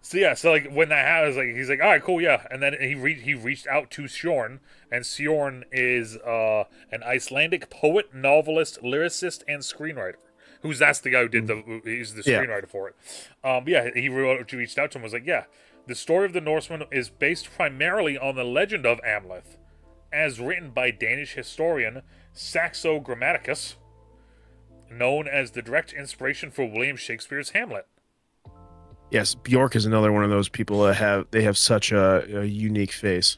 So yeah, so like when that happens, like he's like, all right, cool, yeah, and then he reached out to Sjorn, and Sjorn is an Icelandic poet, novelist, lyricist, and screenwriter. That's the guy who did he's the screenwriter for it. He reached out to him, was like, yeah, The story of the Norseman is based primarily on the legend of Amleth, as written by Danish historian Saxo Grammaticus, known as the direct inspiration for William Shakespeare's Hamlet. Yes, Bjork is another one of those people that have such a unique face.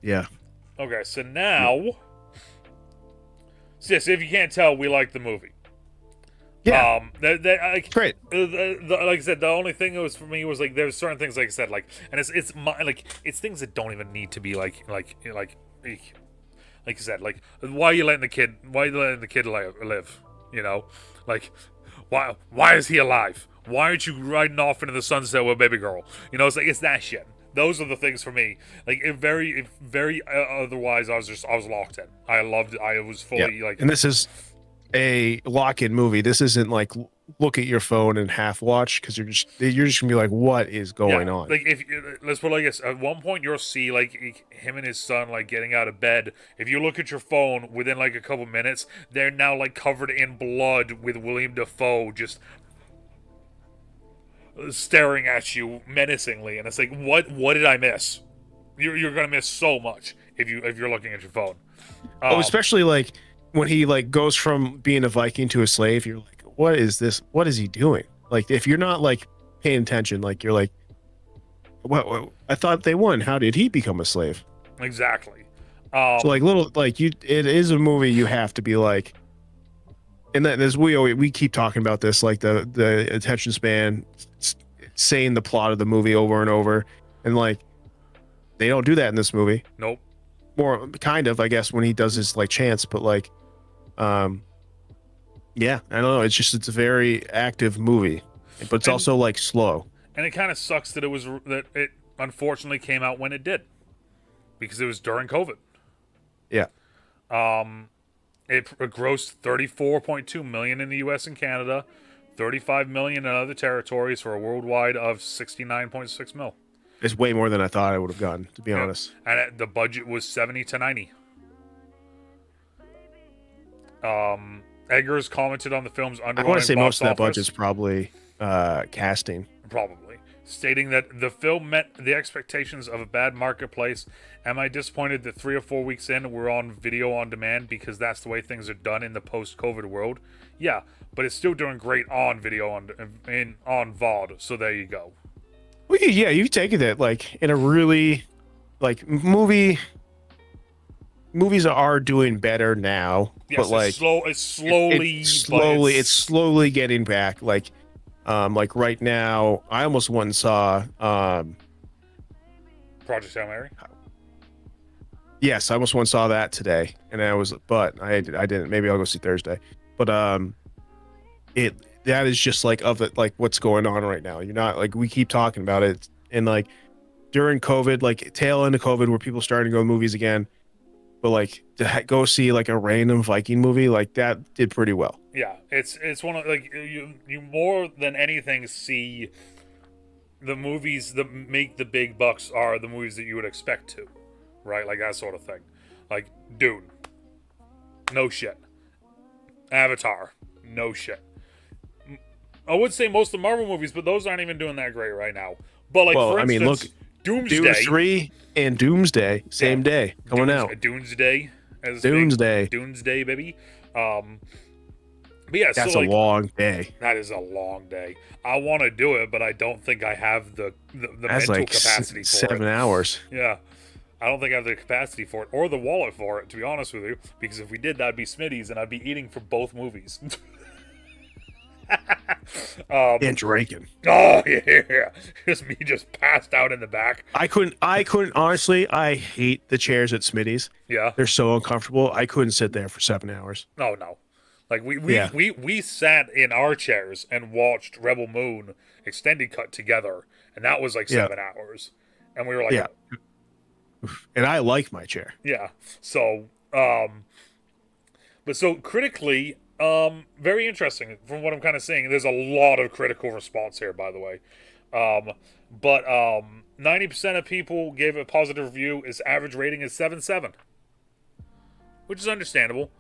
Yeah. Okay, so now, so yes, if you can't tell, we like the movie. Yeah. Great. Like I said, the only thing that was for me was like there's certain things, like I said, like, and it's things that don't even need to be like I said, like, why are you letting the kid live? You know, like, why is he alive? Why aren't you riding off into the sunset with a baby girl? You know, it's that shit. Those are the things for me. Like, otherwise, I was locked in. I was fully like. And this is a lock-in movie. This isn't like look at your phone and half watch, because you're just gonna be like, what is going on? Like, if let's put it like this, at one point you'll see like him and his son like getting out of bed. If you look at your phone within like a couple minutes, they're now like covered in blood with William Dafoe just staring at you menacingly, and it's like, what did I miss? You're gonna miss so much if you're looking at your phone. Especially like when he like goes from being a Viking to a slave. You're like, what is this? What is he doing? Like, if you're not like paying attention, like you're like, what? I thought they won. How did he become a slave? Exactly. So like it is a movie you have to be like, and that as we keep talking about this, like the attention span, saying the plot of the movie over and over, and like they don't do that in this movie. Nope. More kind of, I guess, when he does his like chants, but like, yeah, I don't know. It's a very active movie, but it's also like slow. And it kind of sucks that it unfortunately came out when it did, because it was during COVID. Yeah. It grossed $34.2 million in the U.S. and Canada, $35 million in other territories, for a worldwide of $69.6 million. It's way more than I thought I would have gotten, to be honest. And the budget was 70 to 90. Eggers commented on the film's underwhelming. I want to say most of that office, budget's probably casting. Probably. Stating that the film met the expectations of a bad marketplace. Am I disappointed that 3 or 4 weeks in we're on video on demand, because that's the way things are done in the post-COVID world? Yeah, but it's still doing great on video on VOD. So there you go. Well, yeah, you take it that like in a really like movies are doing better now, yes, but like it's slowly getting back. Like right now, I almost went and saw Project Hail Mary. Yes, I almost went and saw that today, and I didn't. Maybe I'll go see Thursday. But that is just like of it, like what's going on right now. You're not like, we keep talking about it, and like during COVID, like tail end of COVID, where people starting to go to movies again, but like to go see like a random Viking movie, like that did pretty well. Yeah, it's one of like you more than anything see the movies that make the big bucks are the movies that you would expect to, right? Like that sort of thing. Like Dune, no shit. Avatar, no shit. I would say most of the Marvel movies, but those aren't even doing that great right now. But like, for instance, look, Doomsday, Doom 3 and Doomsday, same day, coming out. Doomsday, Doomsday, baby. But yeah, that's so, a long day. That is a long day. I want to do it, but I don't think I have the mental capacity for 7 hours. Yeah. I don't think I have the capacity for it, or the wallet for it, to be honest with you. Because if we did, that'd be Smitty's, and I'd be eating for both movies. And drinking. Oh yeah, just me just passed out in the back. I couldn't honestly. I hate the chairs at Smitty's. Yeah, they're so uncomfortable. I couldn't sit there for 7 hours. No. Like we sat in our chairs and watched Rebel Moon extended cut together, and that was like 7 hours, and we were like, yeah. And I like my chair. Yeah. So, but so critically, very interesting from what I'm kind of seeing. There's a lot of critical response here, by the way. But 90% of people gave it a positive review. Its average rating is 7.7, which is understandable.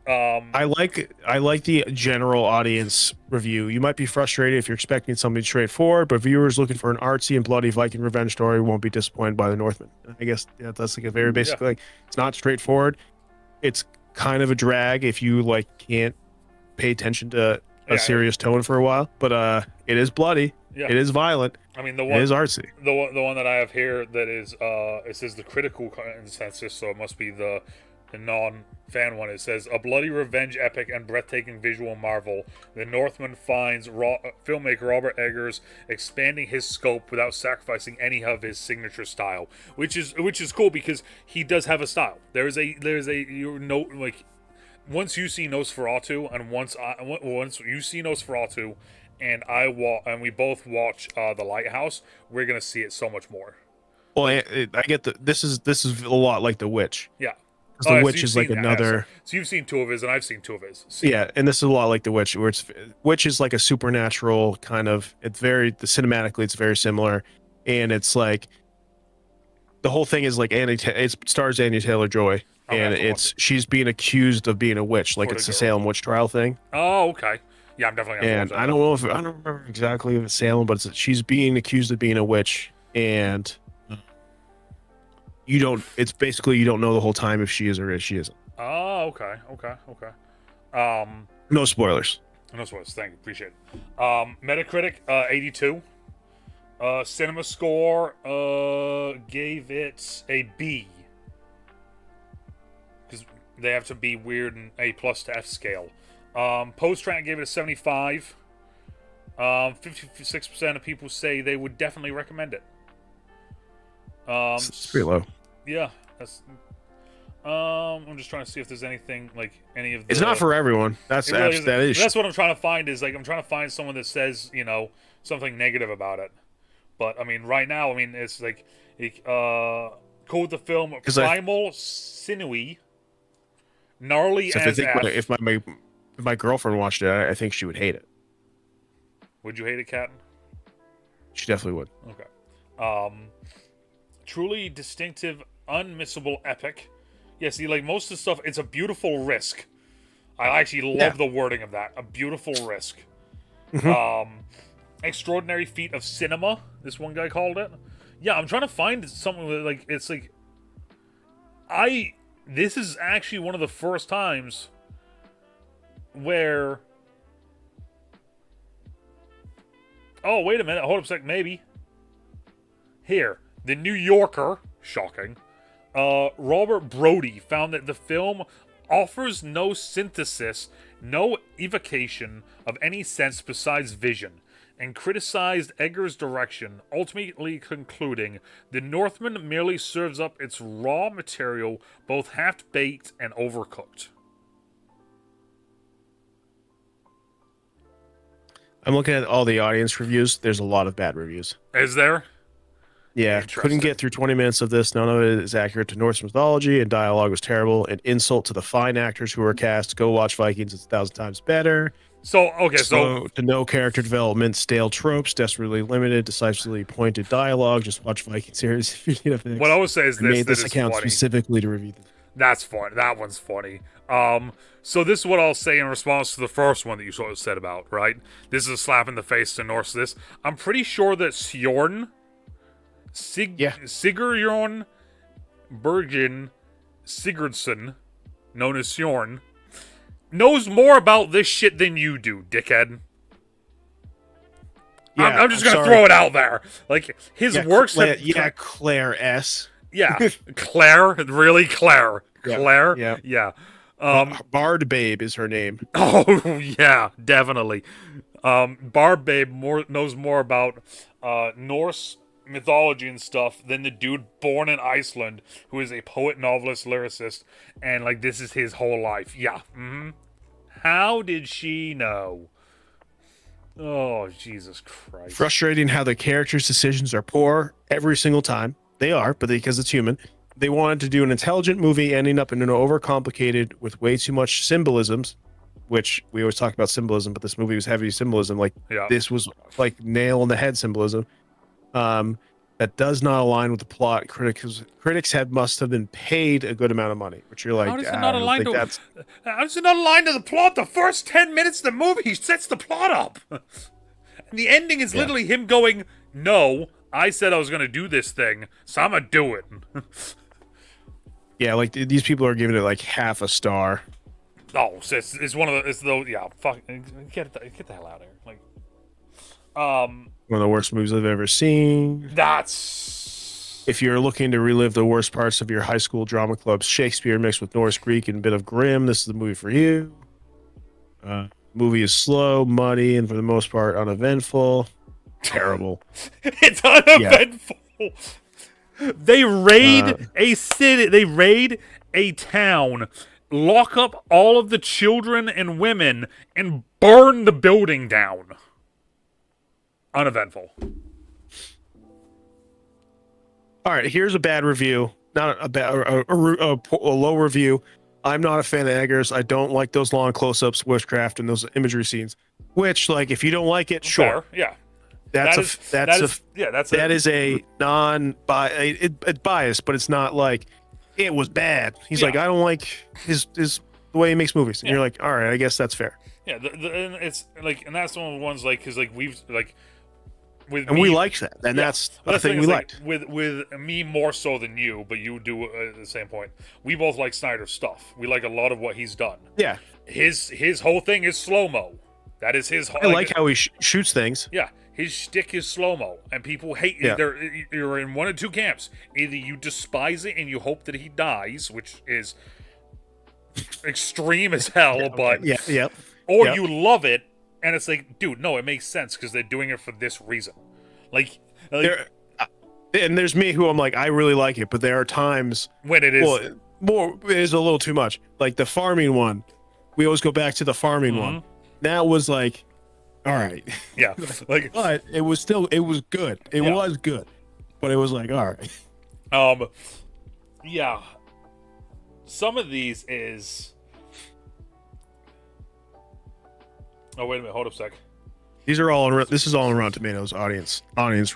I like the general audience review. You might be frustrated if you're expecting something straightforward, but viewers looking for an artsy and bloody Viking revenge story won't be disappointed by the Northman. I guess that's like a very basic like. It's not straightforward. It's kind of a drag if you like can't pay attention to a serious tone for a while. But it is bloody. Yeah. It is violent. I mean, the one it is artsy. The one that I have here that is it says the critical consensus, so it must be the non-fan one. It says a bloody revenge epic and breathtaking visual marvel. The Northman finds filmmaker Robert Eggers expanding his scope without sacrificing any of his signature style, which is cool because he does have a style. There's a like once you see Nosferatu and once you see Nosferatu and we both watch The Lighthouse, we're gonna see it so much more. Well, I get this is a lot like The Witch. Yeah. The Witch is like another. So you've seen two of his, and I've seen two of his. Yeah, and this is a lot like The Witch, where Witch is like a supernatural kind of. Cinematically, it's very similar, and it's like the whole thing is like it stars Anya Taylor-Joy, and she's being accused of being a witch, like it's the Salem witch trial thing. Oh, okay. Yeah, I'm definitely. And I don't remember exactly if it's Salem, but she's being accused of being a witch, and. It's basically you don't know the whole time if she is or if she isn't. Oh, okay. No spoilers. No spoilers. Thank you. Appreciate it. Metacritic, 82. Cinema Score, gave it a B. Because they have to be weird and A+ to F scale. Post-Trant gave it a 75. 56% of people say they would definitely recommend it. It's pretty low. Yeah, that's. I'm just trying to see if there's anything like any of the. It's not for everyone. That's what I'm trying to find. Is like I'm trying to find someone that says something negative about it. But I mean, right now, it's like called the film primal, sinewy, gnarly as F. If my girlfriend watched it, I think she would hate it. Would you hate it, Cat? She definitely would. Okay. Truly distinctive, unmissable epic. Yeah, see, like most of the stuff, it's a beautiful risk. I actually love the wording of that. A beautiful risk. Mm-hmm. Extraordinary feat of cinema, this one guy called it. Yeah, I'm trying to find something that, like, it's like... This is actually one of the first times where... Oh, wait a minute. Hold up a sec. Maybe. Here. The New Yorker, shocking, Robert Brody found that the film offers no synthesis, no evocation of any sense besides vision, and criticized Eggers' direction, ultimately concluding, The Northman merely serves up its raw material, both half-baked and overcooked. I'm looking at all the audience reviews. There's a lot of bad reviews. Is there? Yeah, couldn't get through 20 minutes of this. None of it is accurate to Norse mythology, and dialogue was terrible. An insult to the fine actors who were cast. Go watch Vikings. It's 1,000 times better. So, okay, so to no character development, stale tropes, desperately limited, decisively pointed dialogue. Just watch Viking series if you need a fix. What I would say is made this account specifically to review this. That's fun. That one's funny. So this is what I'll say in response to the first one that you sort of said about, right? This is a slap in the face to Norse. I'm pretty sure that Sigurjorn Bergen Sigurdsson, known as Sjorn, knows more about this shit than you do, dickhead. Yeah, I'm just gonna throw it out there. Like his works. Claire S. Yeah, Claire. Really, Claire. Claire. Yeah. Yeah. Bard Babe is her name. Oh yeah, definitely. Bard Babe knows more about Norse mythology and stuff than the dude born in Iceland who is a poet, novelist, lyricist, and like this is his whole life. Yeah. Mm-hmm. How did she know? Oh, Jesus Christ. Frustrating how the characters' decisions are poor every single time. They are, but because it's human. They wanted to do an intelligent movie ending up in an overcomplicated with way too much symbolisms, which we always talk about symbolism, but this movie was heavy symbolism. Like this was like nail on the head symbolism. that does not align with the plot. Critics must have been paid a good amount of money, which you're How like, does it I not don't align think to? that's How does it not align to the plot? The first 10 minutes of the movie sets the plot up. And the ending is yeah. literally him going, "No, I said I was gonna do this thing, so I'm gonna do it." Yeah, like these people are giving it like half a star. Oh, so it's one of the yeah. Fuck, get the hell out of here. Like, One of the worst movies I've ever seen. that's If you're looking to relive the worst parts of your high school drama club's Shakespeare mixed with Norse Greek and a bit of Grimm, this is the movie for you. Movie is slow, muddy, and for the most part uneventful. Terrible. it's Yeah. uneventful. They raid Uh, a city. They raid a town, lock up all of the children and women, and burn the building down. Uneventful. all right, here's a bad review. Not a bad, a low review. I'm not a fan of Eggers. I don't like those long close-ups, witchcraft, and those imagery scenes. Which, like, if you don't like it, sure. Fair, yeah. That's That is a it's biased, but it's not like it was bad. He's Yeah. like, I don't like his the way he makes movies, and Yeah. you're like, all right, I guess that's fair. Yeah, and it's like, and that's one of the ones like, because like we've like with And me, we liked that, and yeah. that's Well, the the thing is, we like, liked. with me more so than you, but you do the same point. We both like Snyder's stuff. We like a lot of what he's done. Yeah, His whole thing is slow mo. That is his. I like how he shoots things. Yeah, his shtick is slow mo, and people hate. Yeah. You're in one of two camps. Either you despise it and you hope that he dies, which is extreme as hell, but Yeah. or Yep. you love it, and it's like, dude, no, it makes sense because they're doing it for this reason. Like And there's me who I'm like, I really like it, but there are times when it is. it is a little too much. Like the farming one, we always go back to the farming one. That was like, all right, Yeah, like but it was good. It Yeah. was good, but it was like, all right. yeah. Some of these is. Oh wait a minute, hold up a sec. These are all this is all in Rotten Tomatoes audience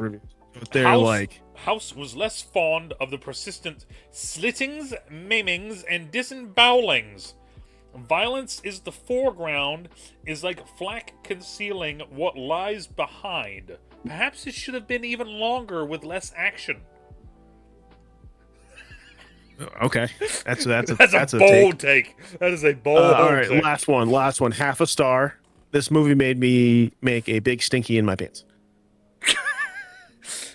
reviews. But they're like, House was less fond of the persistent slittings, maimings, and disembowelings. Violence is the foreground, is like flack concealing what lies behind. Perhaps it should have been even longer with less action. okay, that's That's a bold take. That is a bold all right, take. last one, half a star. This movie made me make a big stinky in my pants.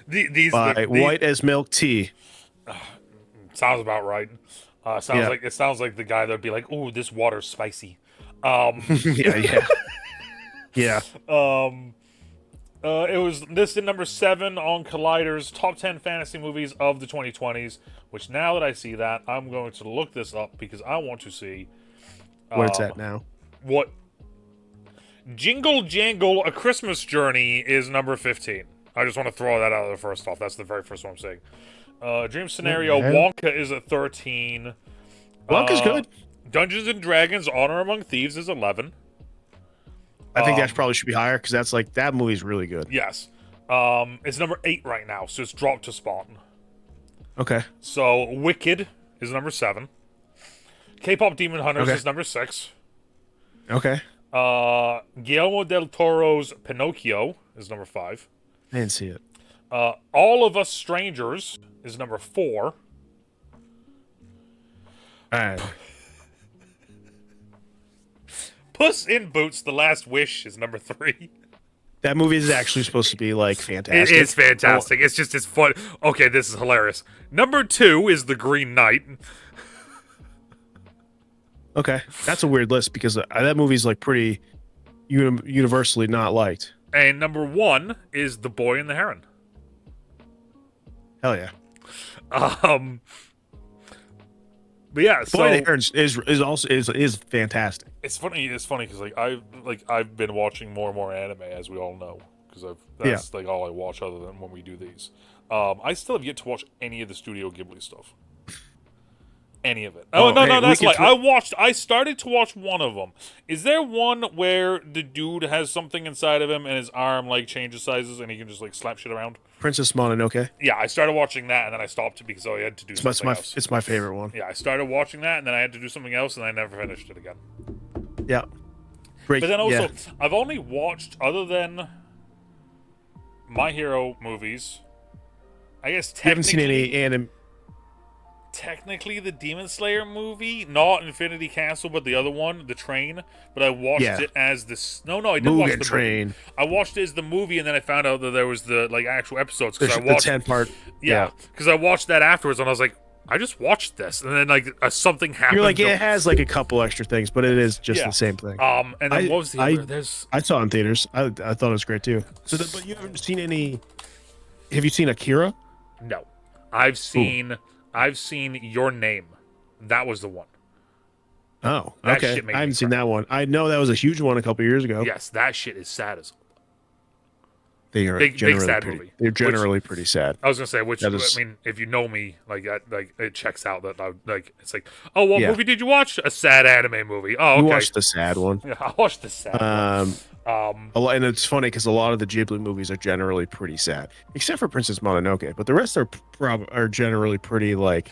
These White as milk tea. sounds about right. Sounds like the guy that'd be like, "Ooh, this water's spicy." Yeah. It was listed number 7 on Collider's top 10 fantasy movies of the 2020s. Which now that I see that, I'm going to look this up because I want to see Where it's at now. what. Jingle Jangle: A Christmas Journey is number 15. I just want to throw that out there first off. That's the very first one I'm saying. Dream Scenario: Wonka is at 13. Wonka's good. Dungeons and Dragons: Honor Among Thieves is 11. I think that probably should be higher because that's like that movie's really good. Yes. It's number 8 right now, so it's dropped to spot. Okay. So Wicked is number 7. K-pop Demon Hunters Okay. is number 6. Okay. Guillermo del Toro's Pinocchio is number 5. I didn't see it. All of Us Strangers is number 4. All right. Puss in Boots: The Last Wish is number 3. That movie is actually supposed to be like fantastic. It is fantastic. It's fun. Okay, this is hilarious. Number 2 is The Green Knight. Okay, that's a weird list because that movie's like pretty universally not liked. And number 1 is The Boy and the Heron. Hell yeah. But yeah, so Boy and the Heron is also fantastic. it's funny. It's funny because I've been watching more and more anime, as we all know, because that's like all I watch other than when we do these. I still have yet to watch any of the Studio Ghibli stuff. Any of it? Oh no, that's like I started to watch one of them. Is there one where the dude has something inside of him and his arm like changes sizes and he can just like slap shit around? Princess Mononoke. Yeah, I started watching that, and then I stopped because I had to do something else. It's my favorite one. Yeah, I started watching that, and then I had to do something else, and I never finished it again. Yeah. Great. But then also, yeah. I've only watched, other than My Hero movies, I guess You haven't seen any anime. technically the Demon Slayer movie, not Infinity Castle, but the other one, The Train. But I watched it as this. No, I didn't watch the Train. movie. I watched it as the movie, and then I found out that there was the actual episodes because I watched the 10-part. Yeah, because I watched that afterwards, and I was like, I just watched this, and then something happened. You're like, it has like a couple extra things, but it is just the same thing. And then what was the other? There's I saw it in theaters. I thought it was great too. So, but you haven't seen any. Have you seen Akira? No, I've seen Your Name. That was the one. Oh, That okay. shit made I me haven't seen cry. that one. I know that was a huge one a couple years ago. Yes, that shit is sad as. They are Big generally sad pretty, movie. They're generally pretty sad. I was gonna say, I mean, if you know me, it checks out that it's like, oh, what movie did you watch? A sad anime movie. Oh, okay. You watched the sad one. Yeah, I watched the sad one. And it's funny because a lot of the Ghibli movies are generally pretty sad, except for Princess Mononoke. But the rest are generally pretty like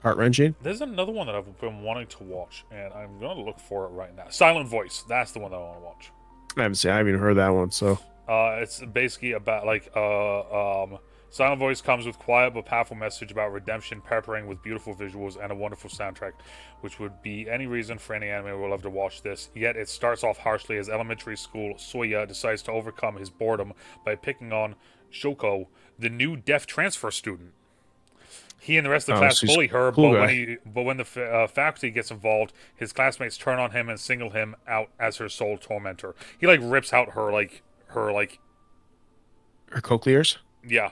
heart-wrenching. There's another one that I've been wanting to watch, and I'm gonna look for it right now. Silent Voice. That's the one that I want to watch. I haven't even heard that one. So it's basically about Silent Voice comes with quiet but powerful message about redemption, peppering with beautiful visuals and a wonderful soundtrack, which would be any reason for any anime will love to watch this. Yet it starts off harshly as elementary school Soya decides to overcome his boredom by picking on Shoko, the new deaf transfer student. He and the rest of the class bully her, but when the faculty gets involved, his classmates turn on him and single him out as her sole tormentor. He rips out her cochlears. Yeah.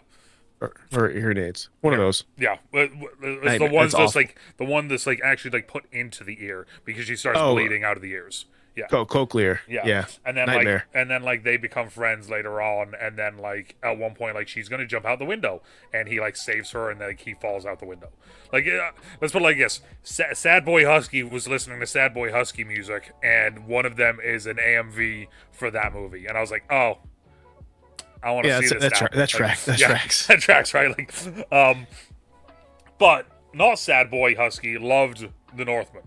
Or ear nades. One of those. Yeah. It's the ones that's the one that's actually put into the ear because she starts bleeding out of the ears. Yeah. Cochlear. Yeah. And then Nightmare. they become friends later on, and then at one point she's gonna jump out the window, and he saves her, and then he falls out the window. Let's put it like this: Sad Boy Husky was listening to Sad Boy Husky music, and one of them is an AMV for that movie, and I was like, oh, I want to see this now. That tracks. That tracks, right? But not Sad Boy Husky loved The Northman.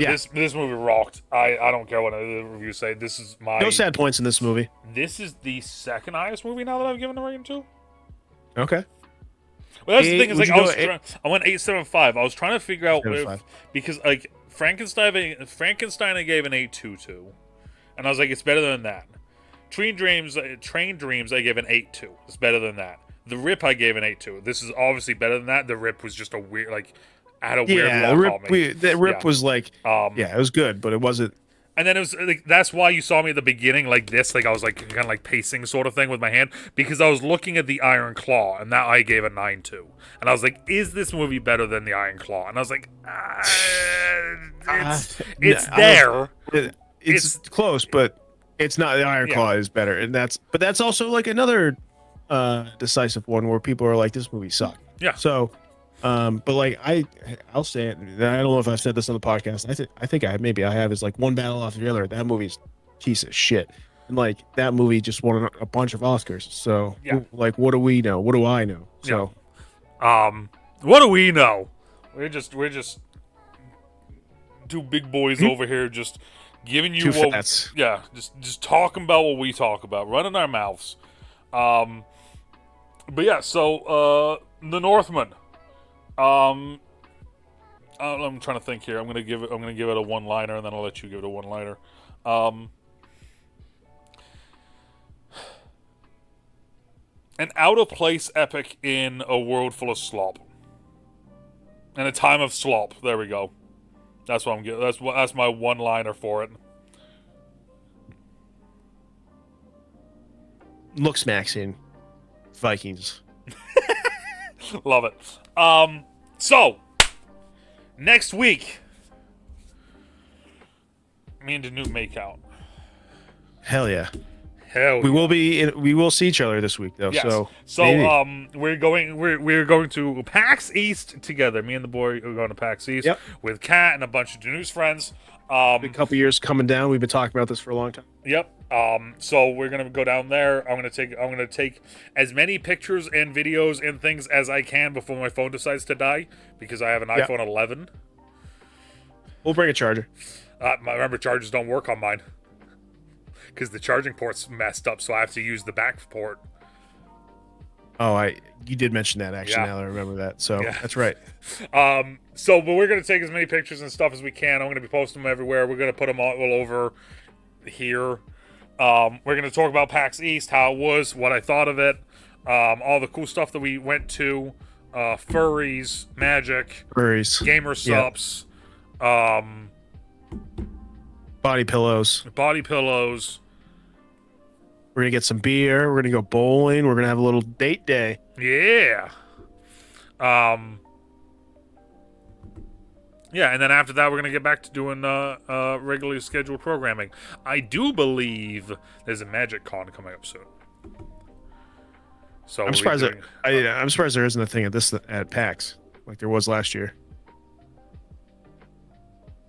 This movie rocked. I don't care what the reviews say. This is no sad points in this movie. This is the second highest movie now that I've given a rating to. Okay. Well, that's the thing is I went 8.75. I was trying to figure out because Frankenstein I gave an 8.22, and I was like, it's better than that. Train Dreams I gave an 8.2. It's better than that. The Rip I gave an 8.2. This is obviously better than that. The Rip was just a weird the Rip was it was good, but it wasn't. And then it was that's why you saw me at the beginning like this, I was kind of pacing sort of thing with my hand because I was looking at the Iron Claw, and that I gave a 9.2, and I was like, is this movie better than the Iron Claw? And I was like, it's there. It's close, but it's not. The Iron Claw is better, and that's also another decisive one where people are like, this movie sucked. Yeah. So. But I'll say it. I don't know if I've said this on the podcast. I think I have. Is one battle after the other. That movie's piece of shit, and that movie just won a bunch of Oscars. So what do we know? What do I know? So, what do we know? We're just two big boys over here, just giving you just talking about what we talk about, running our mouths. But yeah, so The Northman. I'm trying to think here. I'm gonna give it a one-liner, and then I'll let you give it a one-liner. An out-of-place epic in a world full of slop. In a time of slop. There we go. That's what I'm getting. That's my one-liner for it. Looks maxing. Vikings. Love it. So next week, me and DeNutte make out. Hell yeah. Hell We yeah. will be. We will see each other this week, though. Yes. So maybe. We're going to PAX East together. Me and the boy are going to PAX East Yep. with Kat and a bunch of DeNutte friends. A couple years coming down. We've been talking about this for a long time. Yep. So we're gonna go down there. I'm gonna take as many pictures and videos and things as I can before my phone decides to die, because I have an Yep. iPhone 11. We'll bring a charger. Remember, chargers don't work on mine because the charging port's messed up, so I have to use the back port. Oh, you did mention that actually. Yeah. Now that I remember that. So Yeah. that's right. But we're gonna take as many pictures and stuff as we can. I'm gonna be posting them everywhere. We're gonna put them all over here. We're gonna talk about PAX East, how it was, what I thought of it, all the cool stuff that we went to, furries, magic, Furries. gamer subs, Body pillows. body pillows. We're gonna get some beer. We're gonna go bowling. We're gonna have a little date day. Yeah. Yeah, and then after that, we're gonna get back to doing regularly scheduled programming. I do believe there's a Magic Con coming up soon. So I'm surprised I'm surprised there isn't a thing at PAX like there was last year.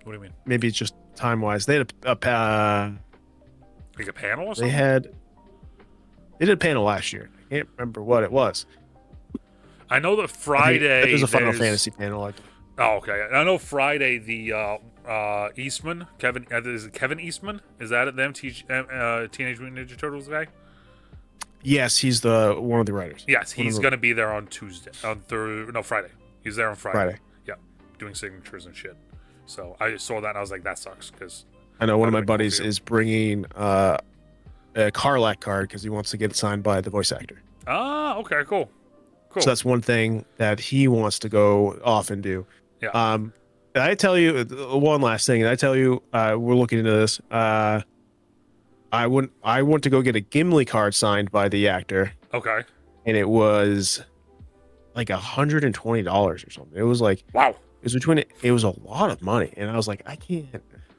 What do you mean? Maybe it's just time wise. They had Like a panel or something? they did a panel last year. I can't remember what it was. I know that Friday there's a Final Fantasy panel. Oh, okay. I know Friday the Eastman, is it Kevin Eastman? Is that it? Them Teenage Mutant Ninja Turtles guy? Yes, he's the one of the writers. Yes, he's going to be there on Friday. He's there on Friday. Yeah, doing signatures and shit. So I saw that and I was like, that sucks, because I know one of my buddies is bringing a Carlac card because he wants to get it signed by the voice actor. Ah, okay, cool. So that's one thing that he wants to go off and do. Yeah. Did I tell you one last thing? Did I tell you we're looking into this? I want to go get a Gimli card signed by the actor. Okay. And it was like $120 or something. It was like, wow. It was a lot of money, and I was like, I can't.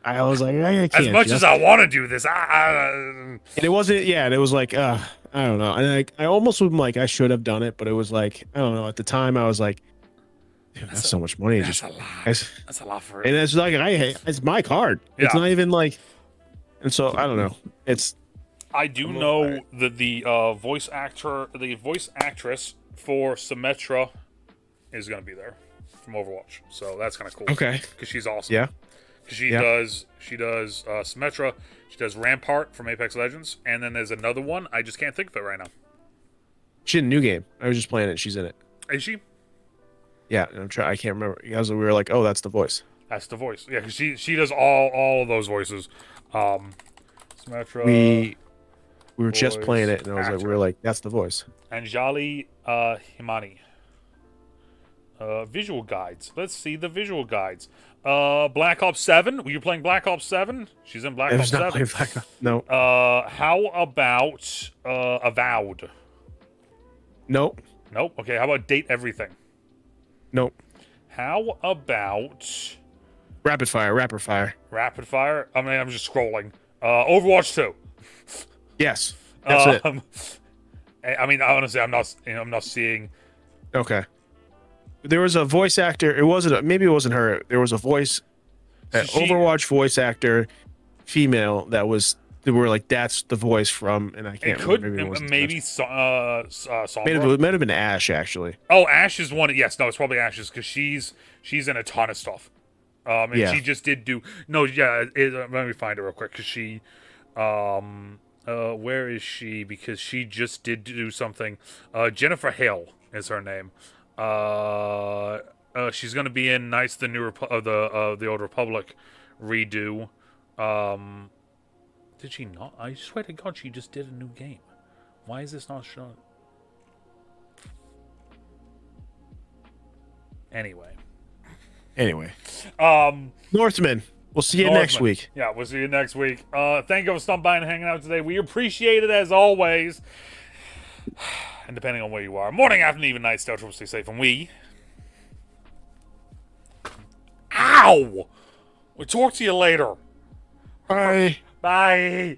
I can't. As much as I want to do this, and it wasn't. Yeah, and it was like, I don't know. And I almost was like, I should have done it, but it was like, I don't know. At the time, I was like, dude, that's so much money. That's a lot. That's a lot for it. And it's like, it's my card. Yeah. It's not even like. And so I don't know. I do know that the voice actress for Symmetra is going to be there from Overwatch. So that's kind of cool. Okay. Because she's awesome. Yeah. Because she does Symmetra. She does Rampart from Apex Legends, and then there's another one. I just can't think of it right now. She's in a new game. I was just playing it. She's in it. Is she? Yeah, and I can't remember. Because we were like, oh, that's the voice. That's the voice. Yeah, because she does all of those voices. Symmetra. We were just playing it, and we were like, that's the voice. Anjali Himani. Visual guides. Let's see the visual guides. Black Ops 7. Were you playing Black Ops 7? She's in Black Ops 7. No. How about Avowed? Nope. Nope. Okay, how about Date Everything? Nope. How about Rapid Fire? Rapid Fire? I mean, I'm just scrolling. Overwatch 2. Yes. That's it. I mean, honestly, I'm not seeing. Okay. There was a voice actor. Maybe it wasn't her. There was a voice, Overwatch voice actor, female they were like, that's the voice from, and I can't remember. Maybe Sombra. It might have been Ash, actually. Oh, Ash is one. Yes, no, it's probably Ash's, because she's in a ton of stuff. And she just did do. No, yeah. Let me find her real quick, because she. Where is she? Because she just did do something. Jennifer Hale is her name. She's gonna be in Knights of the Old Republic redo. Did she not? I swear to God, she just did a new game. Why is this not shown? Anyway. Northman. We'll see you next week. Yeah, we'll see you next week. Thank you for stopping by and hanging out today. We appreciate it as always. And depending on where you are, morning, afternoon, even night, stay safe. And we. Ow! We'll talk to you later. Bye. Bye.